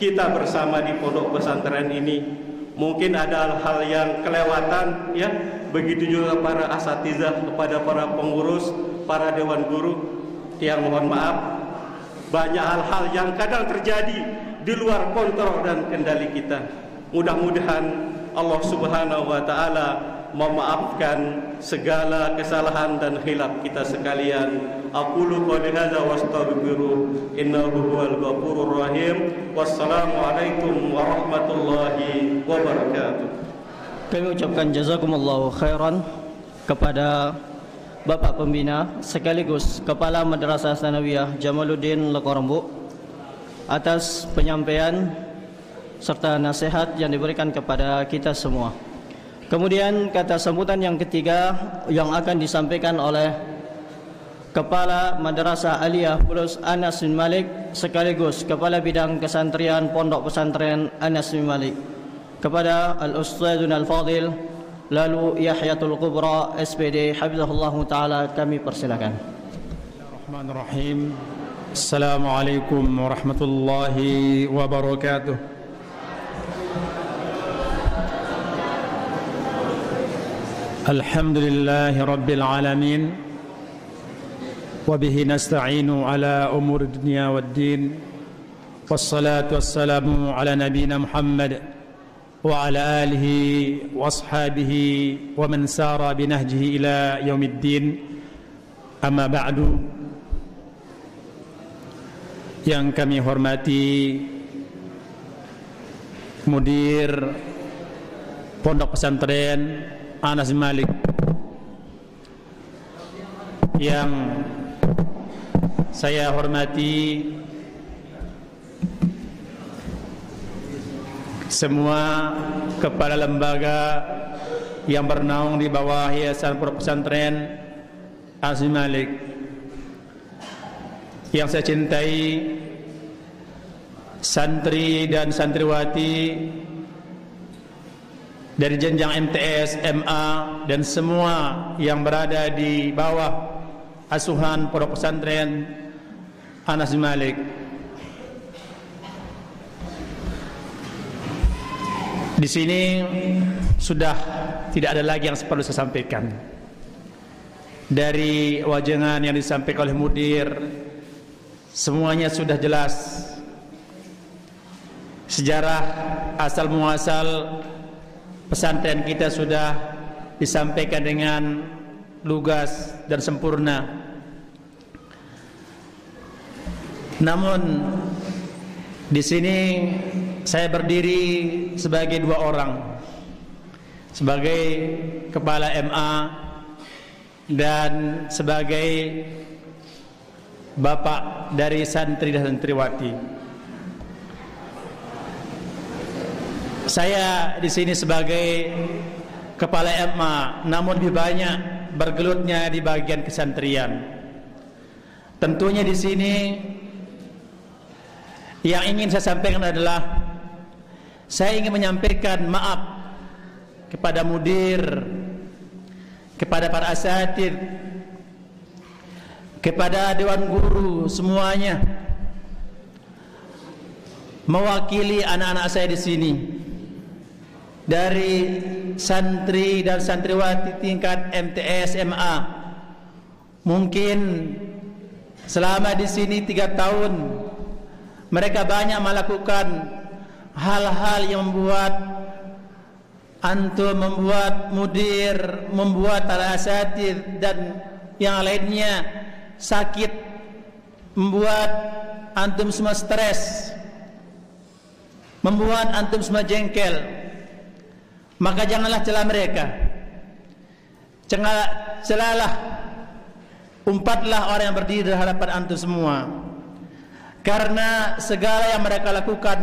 kita bersama di pondok pesantren ini. Mungkin ada hal yang kelewatan, ya. Begitu juga para asatizah, kepada para pengurus, para dewan guru, yang mohon maaf. Banyak hal-hal yang kadang terjadi di luar kontrol dan kendali kita. Mudah-mudahan Allah Subhanahu wa taala memaafkan segala kesalahan dan khilaf kita sekalian. Aqulu qouli hadza wastaghfiru innahu huwal ghafurur rahim. Wassalamu alaikum warahmatullahi wabarakatuh. Kami ucapkan jazakumullahu khairan kepada Bapak Pembina sekaligus Kepala Madrasah Tsanawiyah Jamaluddin Lekorombu atas penyampaian serta nasihat yang diberikan kepada kita semua. Kemudian kata sambutan yang ketiga yang akan disampaikan oleh Kepala Madrasah Aliyah Bulus Anas bin Malik sekaligus Kepala Bidang Kesantrian Pondok Pesantren Anas bin Malik, kepada Al-Ustadzun Al-Fadil Lalu Yahyatul Kubra SPD Hafizahullah Ta'ala, kami persilakan. Bismillahirrahmanirrahim. Assalamualaikum warahmatullahi wabarakatuh. Alhamdulillahi Rabbil Alamin. Wabihi nasta'inu ala umur dunia wad din. Wassalatu wassalamu ala nabina Muhammad wa ala alihi wa ashabihi wa man sara binahjihi ila yaumiddin. Amma ba'du. Yang kami hormati Mudir Pondok Pesantren Anas bin Malik, yang saya hormati semua kepala lembaga yang bernaung di bawah Yayasan Pondok Pesantren Anas bin Malik, yang saya cintai, santri dan santriwati dari jenjang MTS, MA dan semua yang berada di bawah asuhan Pondok Pesantren Anas bin Malik. Di sini sudah tidak ada lagi yang perlu saya sampaikan. Dari wajangan yang disampaikan oleh Mudir, semuanya sudah jelas. Sejarah asal muasal pesantren kita sudah disampaikan dengan lugas dan sempurna. Namun di sini saya berdiri sebagai dua orang, sebagai kepala MA dan sebagai bapak dari santri dan santriwati. Saya di sini sebagai kepala MA, namun lebih banyak bergelutnya di bagian kesantrian. Tentunya di sini yang ingin saya sampaikan adalah saya ingin menyampaikan maaf kepada mudir, kepada para asatid, kepada dewan guru semuanya, mewakili anak-anak saya di sini, dari santri dan santriwati tingkat MTS, MA. Mungkin selama di sini 3 tahun mereka banyak melakukan hal-hal yang membuat antum, membuat mudir, membuat al-asatidz dan yang lainnya sakit, membuat antum semua stres, membuat antum semua jengkel. Maka janganlah celah mereka, celalah, umpatlah orang yang berdiri di hadapan antum semua, karena segala yang mereka lakukan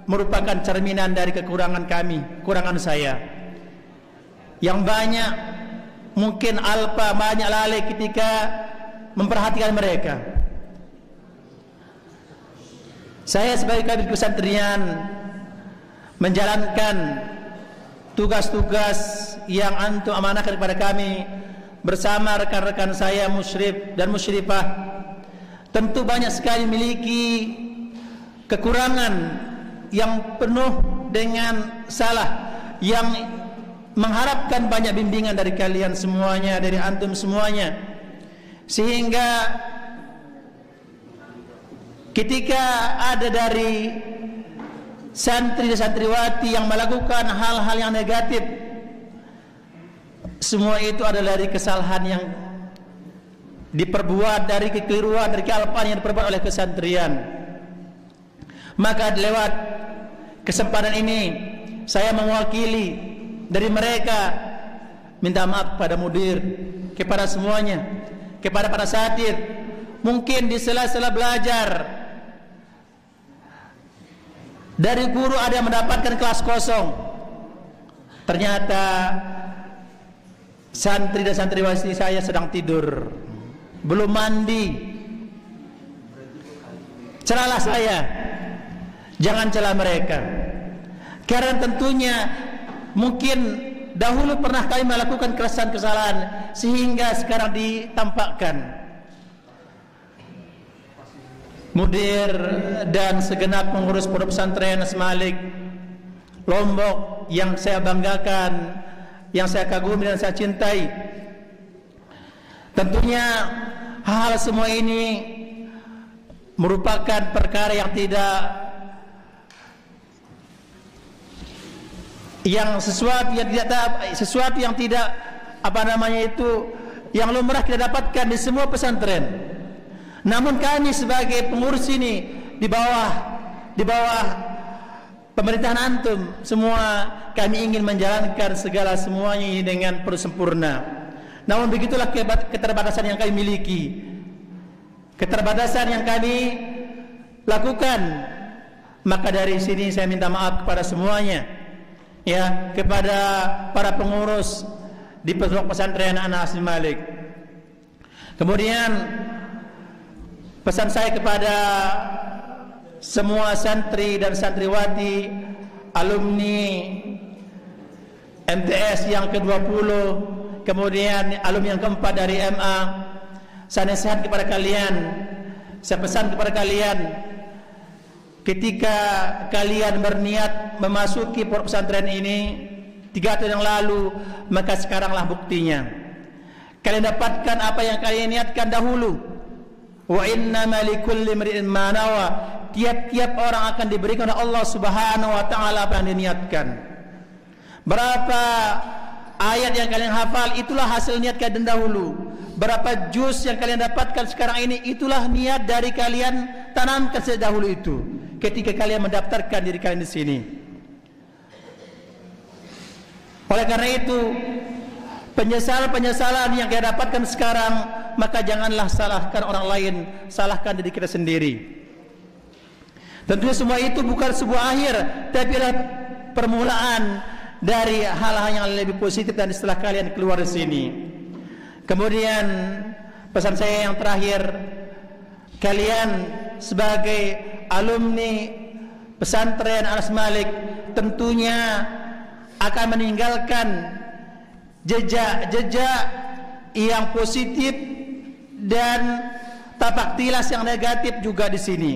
merupakan cerminan dari kekurangan kami, kekurangan saya yang banyak, mungkin alpa, banyak lalai ketika memperhatikan mereka. Saya sebagai kabid pesantren menjalankan tugas-tugas yang antum amanahkan kepada kami bersama rekan-rekan saya musyrif dan musyrifah. Tentu banyak sekali memiliki kekurangan yang penuh dengan salah, yang mengharapkan banyak bimbingan dari kalian semuanya, dari antum semuanya, sehingga ketika ada dari santri dan santriwati yang melakukan hal-hal yang negatif, semua itu adalah dari kesalahan yang diperbuat, dari kekeliruan, dari kealpaan yang diperbuat oleh kesantrian. Maka lewat kesempatan ini saya mewakili dari mereka minta maaf kepada mudir, kepada semuanya, kepada para asatidz. Mungkin di sela-sela belajar dari guru ada yang mendapatkan kelas kosong, ternyata santri dan santriwati saya sedang tidur, belum mandi. Celahlah saya, jangan celah mereka, karena tentunya mungkin dahulu pernah kami melakukan kesalahan sehingga sekarang ditampakkan. Mudir dan segenap pengurus pondok pesantren Anas Malik Lombok yang saya banggakan, yang saya kagumi dan saya cintai, tentunya hal semua ini merupakan perkara yang sesuatu yang tidak yang lumrah kita dapatkan di semua pesantren. Namun kami sebagai pengurus ini di bawah pemerintahan antum semua, kami ingin menjalankan segala semuanya ini dengan penuh sempurna. Namun begitulah keterbatasan yang kami miliki, keterbatasan yang kami lakukan. Maka dari sini saya minta maaf kepada semuanya, ya, kepada para pengurus di pondok pesantren Anas Malik. Kemudian pesan saya kepada semua santri dan santriwati, alumni MTS yang ke-20, kemudian alumni yang keempat dari MA, saya nasihat kepada kalian, saya pesan kepada kalian, ketika kalian berniat memasuki pondok pesantren ini 3 tahun yang lalu, maka sekaranglah buktinya. Kalian dapatkan apa yang kalian niatkan dahulu. Wa innama likulli imri'in ma nawa. Tiap-tiap orang akan diberikan oleh Allah Subhanahu wa taala apa yang diniatkan. Berapa ayat yang kalian hafal, itulah hasil niat kalian dahulu. Berapa juz yang kalian dapatkan sekarang ini, itulah niat dari kalian tanamkan sejak dahulu itu ketika kalian mendaftarkan diri kalian di sini. Oleh karena itu, penyesalan yang kita dapatkan sekarang, maka janganlah salahkan orang lain, salahkan diri kita sendiri. Tentunya semua itu bukan sebuah akhir, tapi adalah permulaan dari hal-hal yang lebih positif dan setelah kalian keluar dari sini. Kemudian pesan saya yang terakhir, kalian sebagai alumni pesantren Anas Malik tentunya akan meninggalkan jejak-jejak yang positif dan tapak tilas yang negatif juga di sini.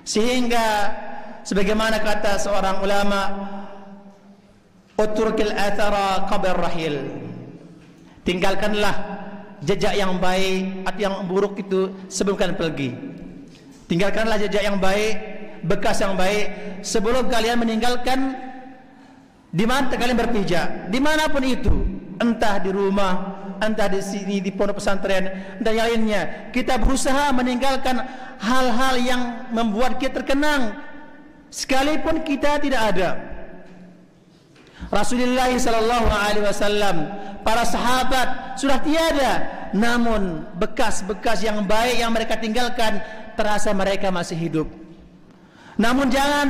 Sehingga sebagaimana kata seorang ulama, utrukil athara qabla rahil, tinggalkanlah jejak yang baik atau yang buruk itu sebelum kalian pergi. Tinggalkanlah jejak yang baik, bekas yang baik sebelum kalian meninggalkan di mana kalian berpijak, dimanapun itu, entah di rumah, entah di sini di pondok pesantren dan yang lainnya. Kita berusaha meninggalkan hal-hal yang membuat kita terkenang, sekalipun kita tidak ada. Rasulullah sallallahu alaihi wasallam, para sahabat sudah tiada, namun bekas-bekas yang baik yang mereka tinggalkan terasa mereka masih hidup. Namun jangan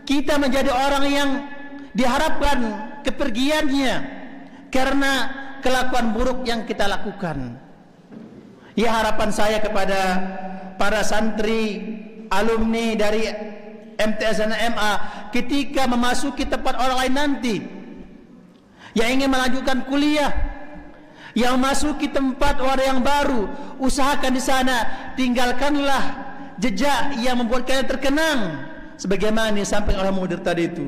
kita menjadi orang yang diharapkan kepergiannya karena kelakuan buruk yang kita lakukan. Ya, harapan saya kepada para santri, alumni dari MTS dan MA ketika memasuki tempat orang lain nanti yang ingin melanjutkan kuliah, yang masuki tempat orang yang baru, usahakan di sana tinggalkanlah jejak yang membuat kalian terkenang sebagaimana disampaikan oleh mudir tadi itu.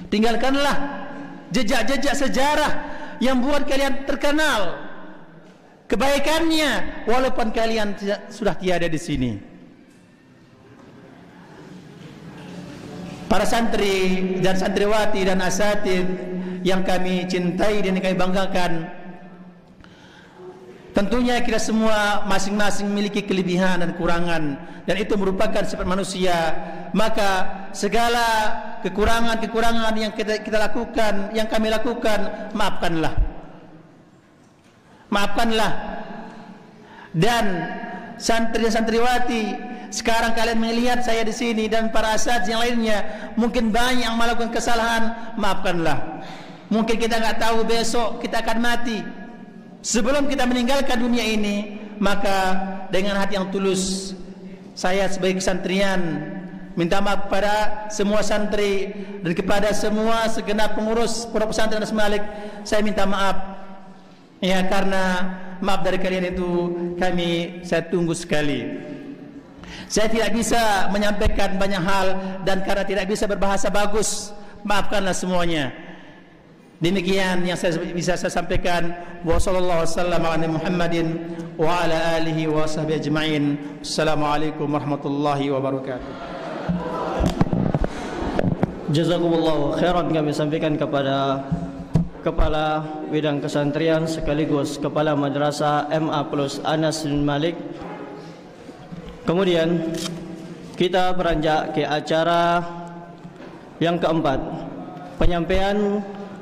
Tinggalkanlah jejak-jejak sejarah yang buat kalian terkenal kebaikannya walaupun kalian sudah tiada di sini. Para santri dan santriwati dan asatid yang kami cintai dan kami banggakan, tentunya kita semua masing-masing memiliki kelebihan dan kekurangan, dan itu merupakan sifat manusia. Maka segala kekurangan-kekurangan yang kita lakukan, yang kami lakukan, maafkanlah. Maafkanlah. Dan santri dan santriwati, sekarang kalian melihat saya di sini dan para asatidz yang lainnya, mungkin banyak yang melakukan kesalahan, maafkanlah. Mungkin kita enggak tahu besok kita akan mati. Sebelum kita meninggalkan dunia ini, maka dengan hati yang tulus saya sebagai kesantrian minta maaf kepada semua santri dan kepada semua segenap pengurus pondok pesantren Anas Malik. Saya minta maaf ya, karena maaf dari kalian itu saya tunggu sekali. Saya tidak bisa menyampaikan banyak hal dan karena tidak bisa berbahasa bagus, maafkanlah semuanya. Demikian yang bisa saya sampaikan. Wassallallahu wasallam ala Muhammadin wa ala alihi wa sahbihi ajma'in. Assalamualaikum warahmatullahi wabarakatuh. Jazakumullahu khairan kami sampaikan kepada Kepala Bidang Kesantrian sekaligus Kepala Madrasah MA Plus Anas bin Malik. Kemudian kita beranjak ke acara yang keempat, penyampaian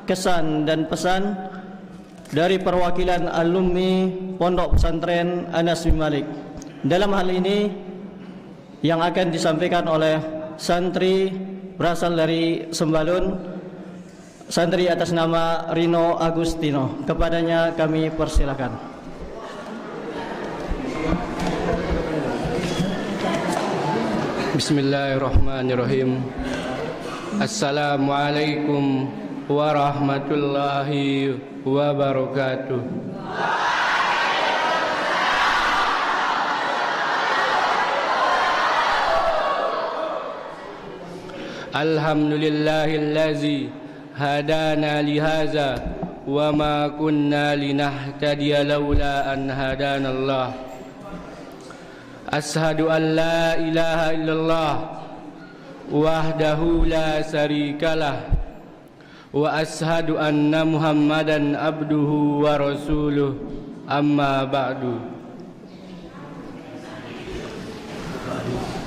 kesan dan pesan dari perwakilan alumni Pondok Pesantren Anas bin Malik. Dalam hal ini yang akan disampaikan oleh santri berasal dari Sembalun, santri atas nama Rino Agustino. Kepadanya kami persilakan. Bismillahirrahmanirrahim. Assalamualaikum warahmatullahi wabarakatuh. Alhamdulillahillazi hadana lihaza wa ma kunna linahtadiya laula an hadanallah. Ashhadu an la ilaha illallah wahdahu la syarikalah wa ashhadu anna Muhammadan abduhu wa rasuluh, amma ba'du.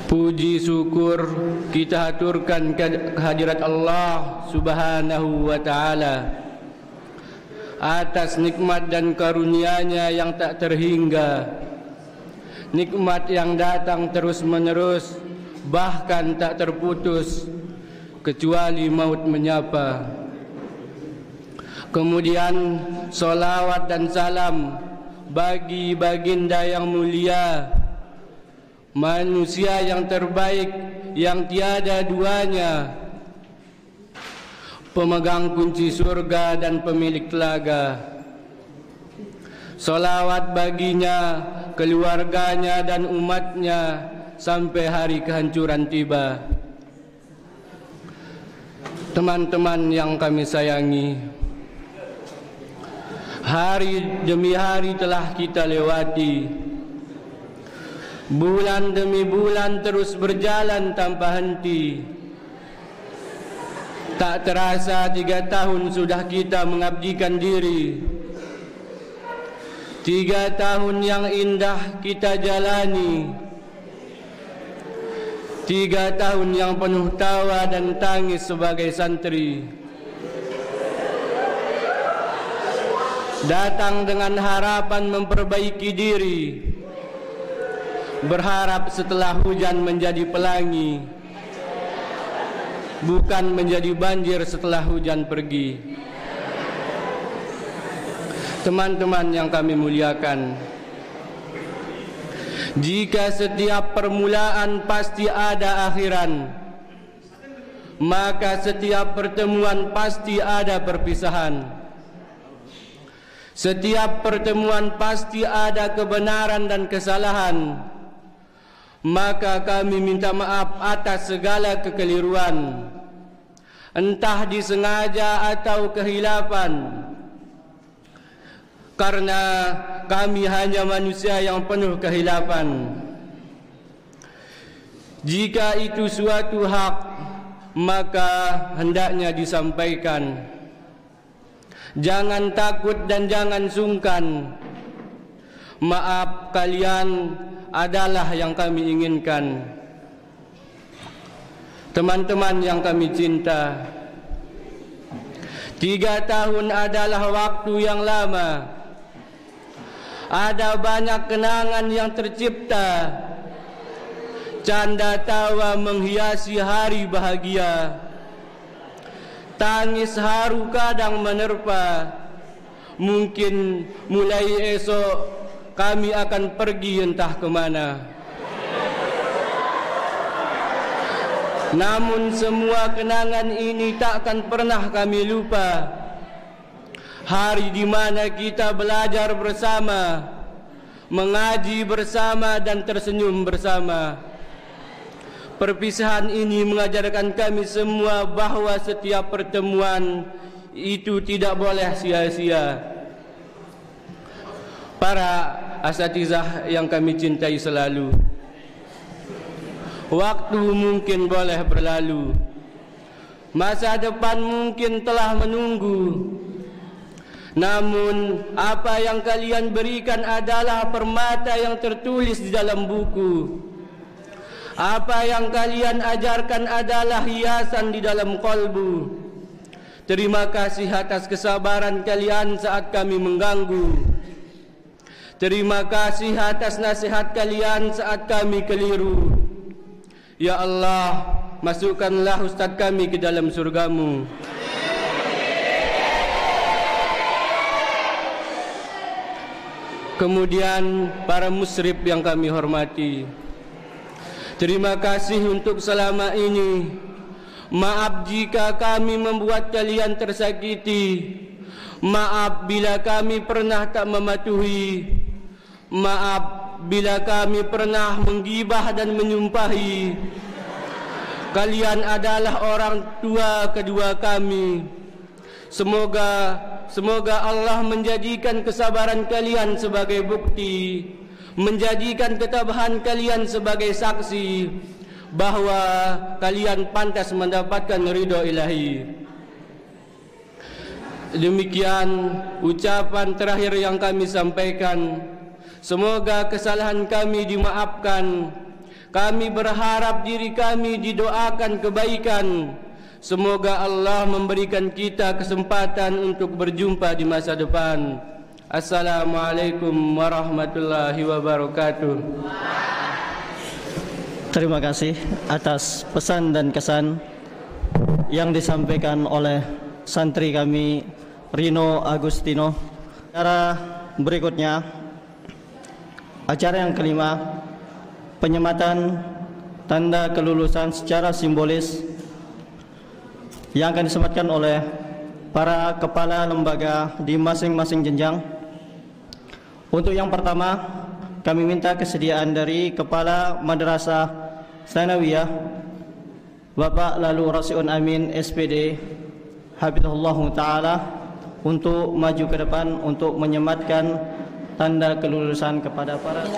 Puji syukur kita haturkan kehadirat Allah Subhanahu wa ta'ala atas nikmat dan karunia-Nya yang tak terhingga, nikmat yang datang terus menerus bahkan tak terputus kecuali maut menyapa. Kemudian salawat dan salam bagi baginda yang mulia, manusia yang terbaik yang tiada duanya, pemegang kunci surga dan pemilik telaga. Salawat baginya, keluarganya dan umatnya sampai hari kehancuran tiba. Teman-teman yang kami sayangi, Hari demi hari telah kita lewati, bulan demi bulan terus berjalan tanpa henti. Tak terasa 3 tahun sudah kita mengabdikan diri. 3 tahun yang indah kita jalani. 3 tahun yang penuh tawa dan tangis sebagai santri. Datang dengan harapan memperbaiki diri, berharap setelah hujan menjadi pelangi, bukan menjadi banjir setelah hujan pergi. Teman-teman yang kami muliakan, jika setiap permulaan pasti ada akhiran, maka setiap pertemuan pasti ada perpisahan. Setiap pertemuan pasti ada kebenaran dan kesalahan. Maka kami minta maaf atas segala kekeliruan, entah disengaja atau kehilapan, karena kami hanya manusia yang penuh kehilapan. Jika itu suatu hak, maka hendaknya disampaikan. Jangan takut dan jangan sungkan. Maaf kalian adalah yang kami inginkan. Teman-teman yang kami cinta, 3 tahun adalah waktu yang lama. Ada banyak kenangan yang tercipta. Canda tawa menghiasi hari bahagia. Tangis haru kadang menerpa. Mungkin mulai esok kami akan pergi entah ke mana. Namun semua kenangan ini takkan pernah kami lupa. Hari di mana kita belajar bersama, mengaji bersama dan tersenyum bersama. Perpisahan ini mengajarkan kami semua bahawa setiap pertemuan itu tidak boleh sia-sia. Para asatizah yang kami cintai selalu, waktu mungkin boleh berlalu, masa depan mungkin telah menunggu. Namun apa yang kalian berikan adalah permata yang tertulis di dalam buku. Apa yang kalian ajarkan adalah hiasan di dalam kolbu. Terima kasih atas kesabaran kalian saat kami mengganggu. Terima kasih atas nasihat kalian saat kami keliru. Ya Allah, masukkanlah ustaz kami ke dalam surgamu. Kemudian para musyrif yang kami hormati, terima kasih untuk selama ini. Maaf jika kami membuat kalian tersakiti. Maaf bila kami pernah tak mematuhi. Maaf bila kami pernah menggibah dan menyumpahi. Kalian adalah orang tua kedua kami. Semoga Allah menjadikan kesabaran kalian sebagai bukti, menjadikan ketabahan kalian sebagai saksi bahawa kalian pantas mendapatkan ridho ilahi. Demikian ucapan terakhir yang kami sampaikan. Semoga kesalahan kami dimaafkan. Kami berharap diri kami didoakan kebaikan. Semoga Allah memberikan kita kesempatan untuk berjumpa di masa depan. Assalamualaikum warahmatullahi wabarakatuh. Terima kasih atas pesan dan kesan yang disampaikan oleh santri kami Rino Agustino. Acara berikutnya, acara yang kelima, penyematan tanda kelulusan secara simbolis yang akan disematkan oleh para kepala lembaga di masing-masing jenjang. Untuk yang pertama, kami minta kesediaan dari Kepala Madrasah Tsanawiyah Bapak Lalu Rasiun Amin SPD Hafizahullah Ta'ala untuk maju ke depan untuk menyematkan tanda kelulusan kepada para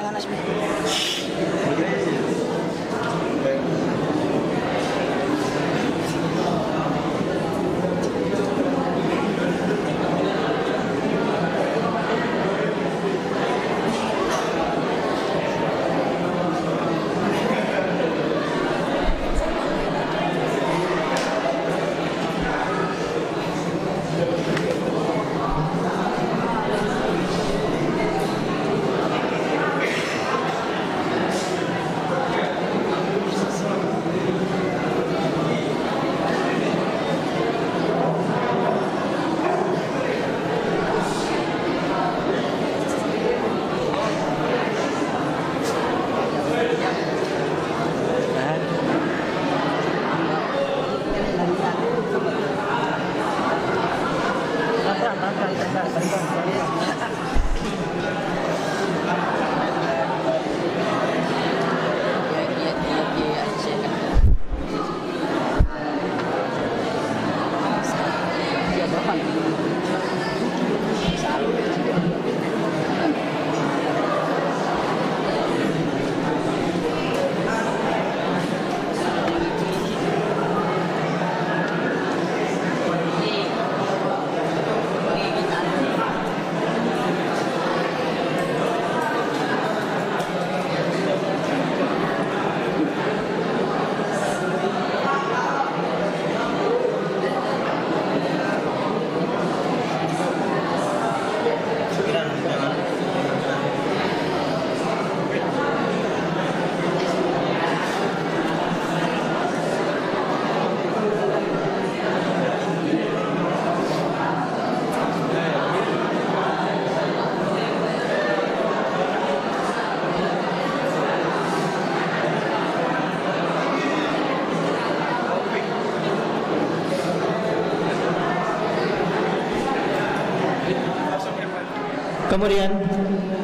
Kemudian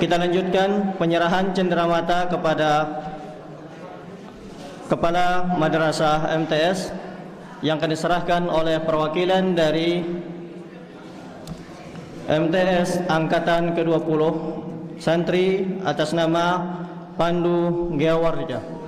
kita lanjutkan penyerahan cenderamata kepada Kepala Madrasah MTS yang akan diserahkan oleh perwakilan dari MTS Angkatan ke-20 Santri atas nama Pandu Giawarja.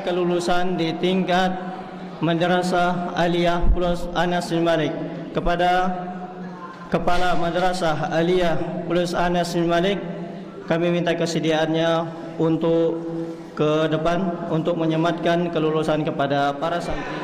Kelulusan di tingkat Madrasah Aliyah Plus Anas bin Malik kepada Kepala Madrasah Aliyah Plus Anas bin Malik, kami minta kesediaannya untuk ke depan untuk menyematkan kelulusan kepada para santri.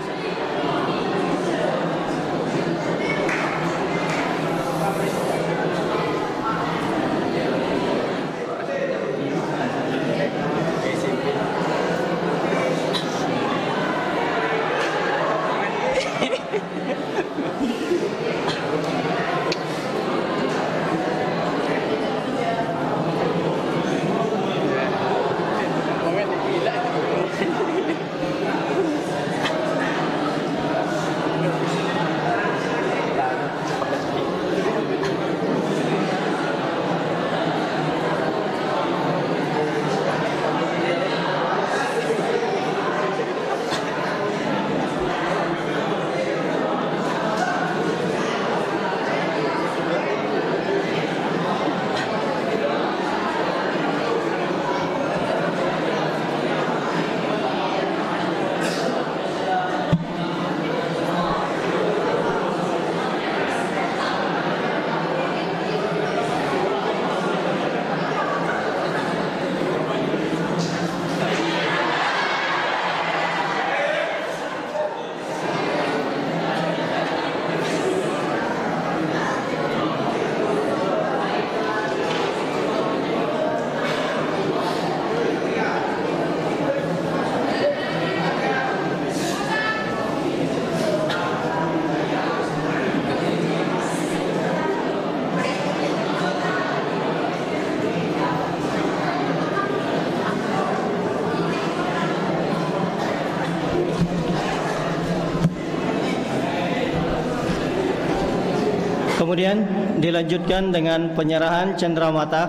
Kemudian dilanjutkan dengan penyerahan cenderamata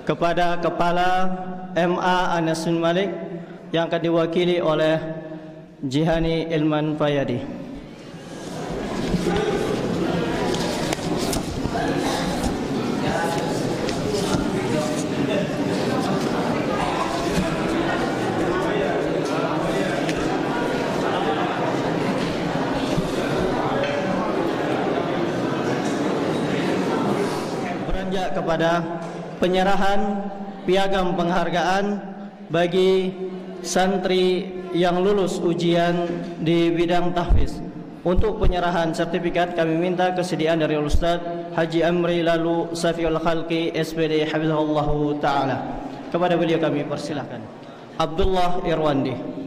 kepada Kepala MA Anas bin Malik yang akan diwakili oleh Jihani Ilman Fayadi. Beranjak kepada penyerahan piagam penghargaan bagi santri yang lulus ujian di bidang tahfiz. Untuk penyerahan sertifikat kami minta kesediaan dari Ustaz Haji Amri Lalu Safiul Khalqi SPD Hafizahullahu Ta'ala. Kepada beliau kami persilahkan. Abdullah Irwandi.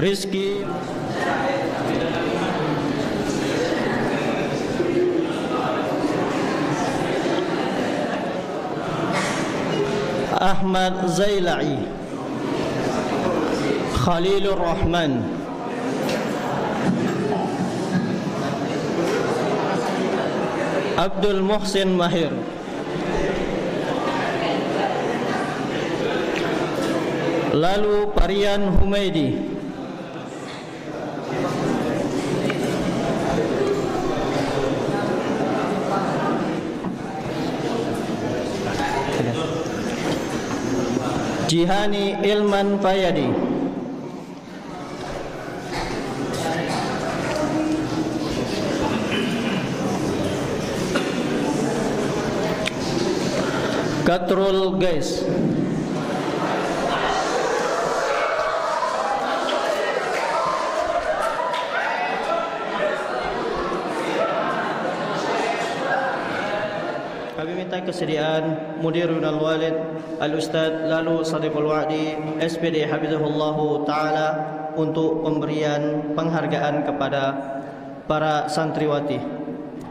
Rizki Ahmad Zailai, Khalilur Rahman, Abdul Muhsin Mahir, lalu Parian Humaidi, Jihani Ilman Fayadi, Katrul Gais, kami minta kesediaan Mudirun Al-Walid Al-Ustaz Lalu Sadiqul Wa'di SPD Hafizahullahu Ta'ala untuk pemberian penghargaan kepada para santriwati.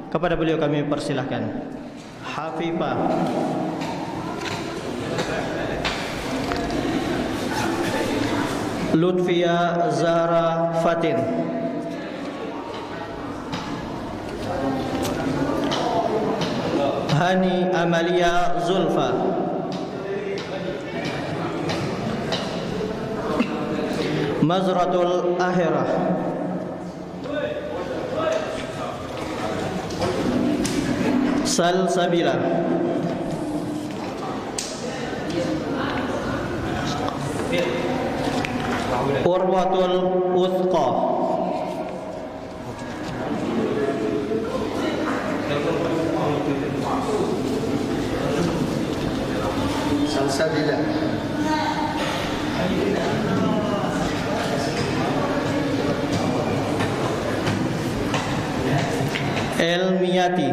Kepada beliau kami persilahkan. Hafifah Lutfia Zahra Fatin, Hani Amalia Zulfa, Mazratul Akhirah, Salsabila, Urwatul Uthqa, Salsabila, Elmiyati,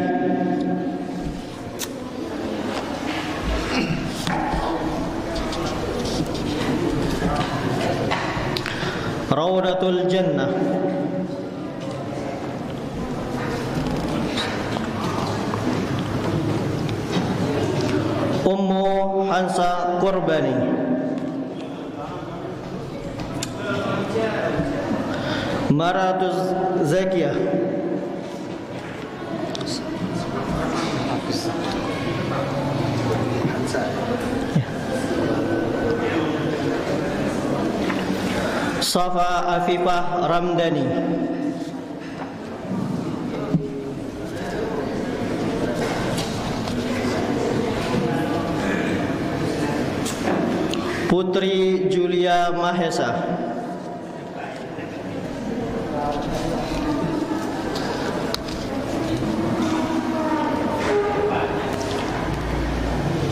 Raudatul Jannah, Ummu Hansa Qurbani, Maratuz Zakiyah, Safa Afifah Ramdani, Putri Julia Mahesa,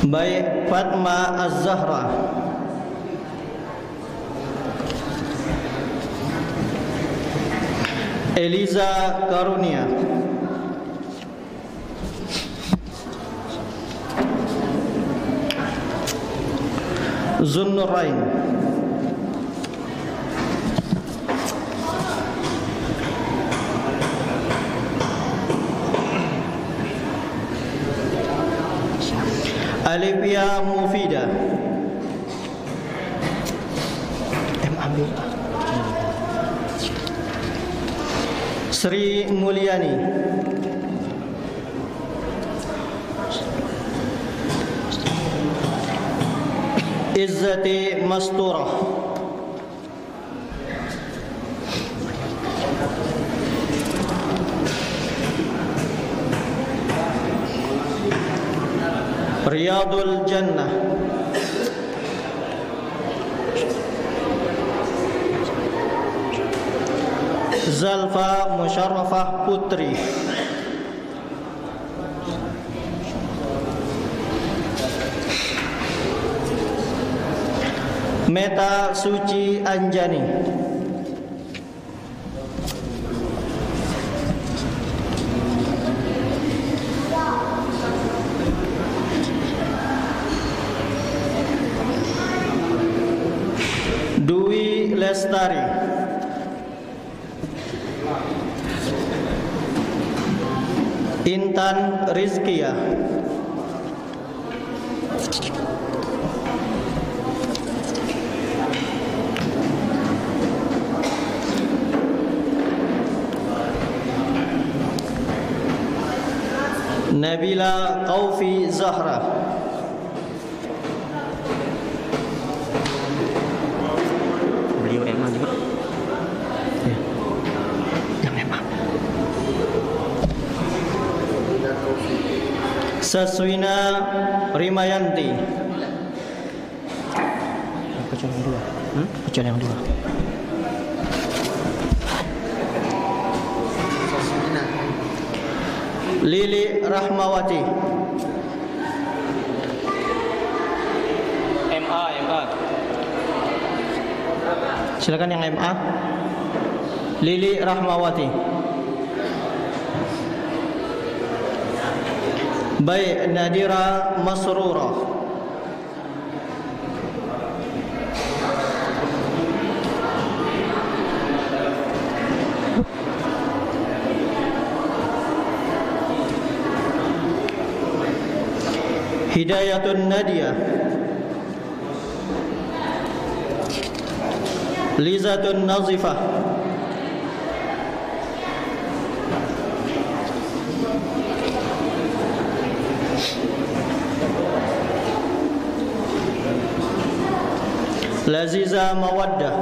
Baik Fatma Az-Zahra, Eliza Karunia, Zunnurain, Alifia Mufida. Ambil. Sri Mulyani. Izzati Masturah. Riyadul Jannah. Zalfa Musharrafah Putri. Meta Suci Anjani. Dwi Lestari. Intan Rizkia. Nabila Qaufi Zahra. Beliau Emma juga. Ya. Yang Emma. Saswina Rimayanti. Kecuali yang dua. Kecuali yang dua. Lili Rahmawati. MA. Silakan yang MA. Lili Rahmawati. Baik, Nadira Masrura. Hidayatun Nadia. Lizatun Nazifah. Laziza Mawaddah.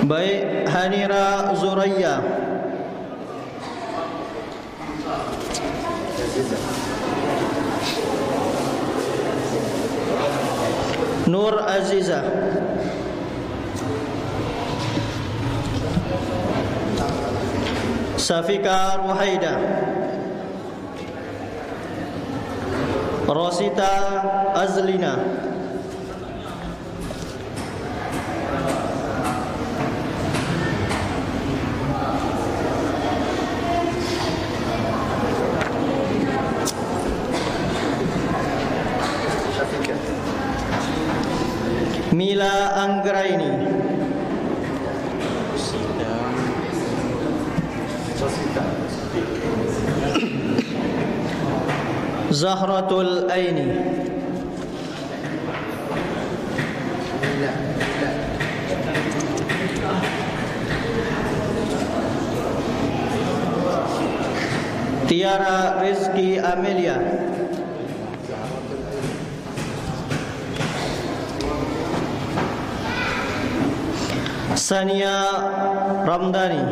Baik, Hanira Zuraya. Nur Aziza. Safika Ruhaida. Rosita Azlina. Mila Anggraini. Zahratul Aini. Tiara Rizki Amelia. Sania Ramdhani.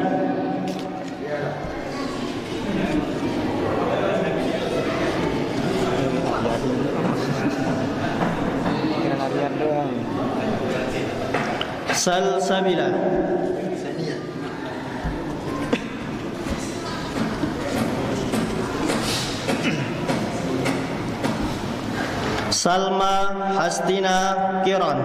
Salsabila. Salma Hastina Kiran.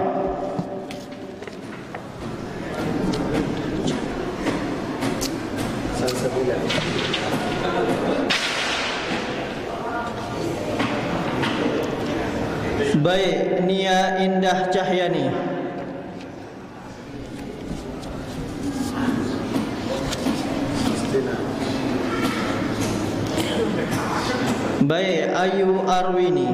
Baik, Nia Indah Cahyani. Baik, Ayu Arwini.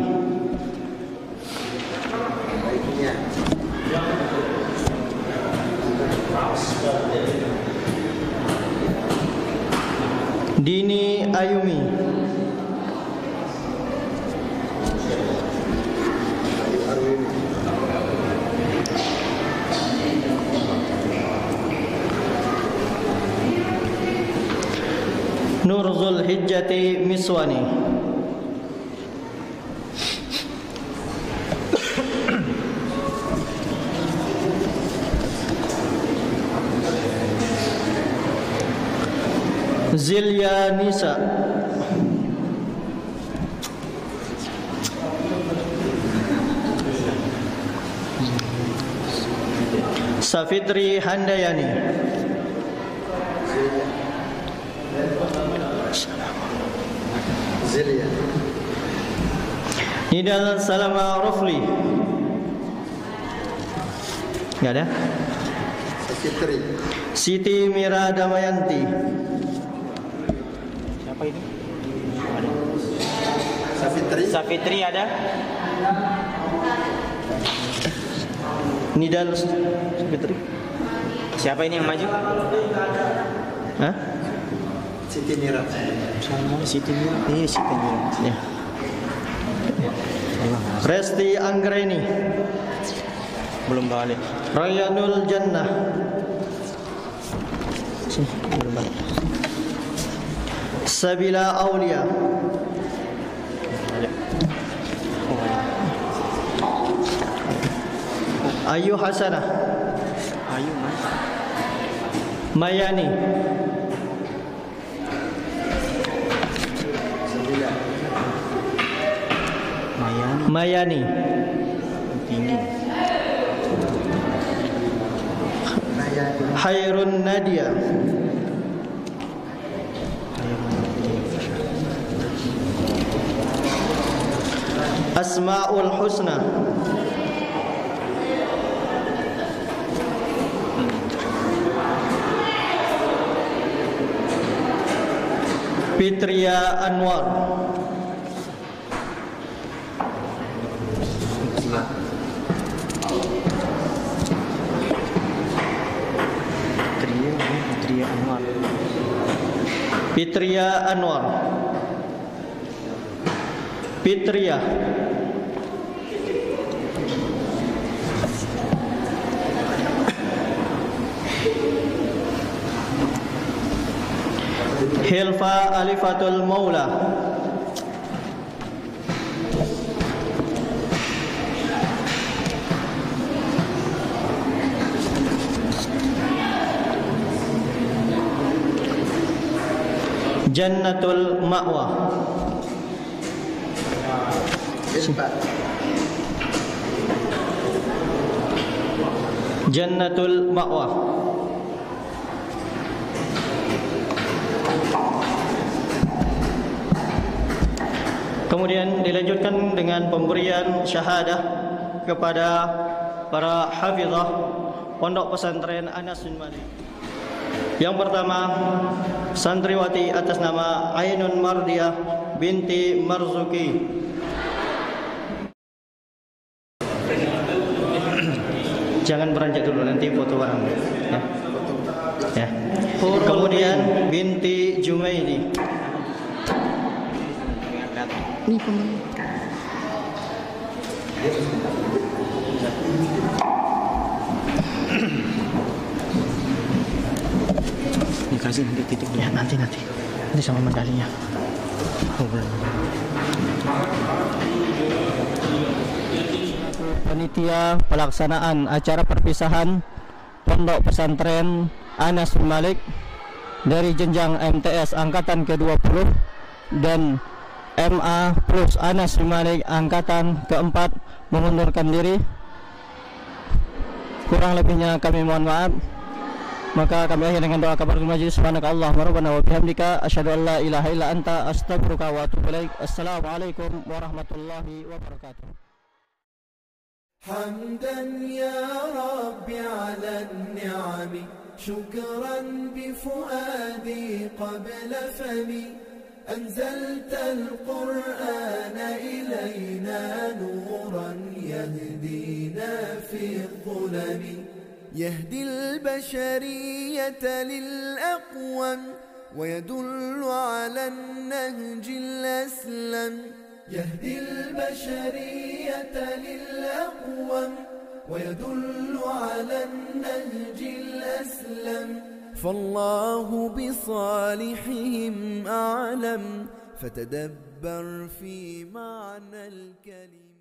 Dini Ayumi. Nur Zulhijjati Miswani. Zilya Nisa. Safitri Handayani. Zilya. Nidal Salama Rufli. Enggak ada? Fitri. Siti Mira Damayanti. Siapa ini? Ada. Safitri. Safitri ada? Nidal Safitri. Siapa ini yang maju? Hah? Siti Mira. Sama Siti Mira. Iya, Siti Mira. Ya. Resti Anggreni. Belum balik. Rayanul Jannah. Belum balik. Sabila Aulia. Ayu Hasanah. Ayu mas. Mayani. Mayani. Tinggi. Hairun Nadia. Asmaul Husna. Fitria Anwar. Fitria Anwar. Fitria Anwar. Fitria. Hilfa Alifatul Maula. Jannatul Ma'wa. Jannatul Ma'wa. Kemudian dilanjutkan dengan pemberian syahadah kepada para hafizah Pondok Pesantren Anas bin Malik. Yang pertama, santriwati atas nama Ainun Mardiah binti Marzuki. Jangan beranjak dulu, nanti foto bareng. Ya. Ya. Kemudian binti Jumaili. Ini pembeli. Dikasih nanti titik Ya, nanti sama medalinya. Panitia pelaksanaan acara perpisahan Pondok Pesantren Anas bin Malik dari jenjang MTS angkatan ke-20 dan MA plus Anas bin Malik angkatan ke-4 mengundurkan diri. Kurang lebihnya kami mohon maaf. Maka kami akhiri dengan doa kafaratul majlis. Subhanakallahumma rabbana wa bihamdika asyhadu an la ilaha illa anta astaghfiruka wa atubu ilaik. Assalamualaikum warahmatullahi wabarakatuh. Hamdan ya Rabbi ala an-ni'ami شكرا بفؤادي قبل فمي أنزلت القرآن إلينا نورا يهدينا في الظلم يهدي البشرية للأقوم ويدل على النهج الأسلم يهدي البشرية للأقوم ويدل على النهج الأسلم فالله بصالحهم أعلم فتدبر في معنى الكلمة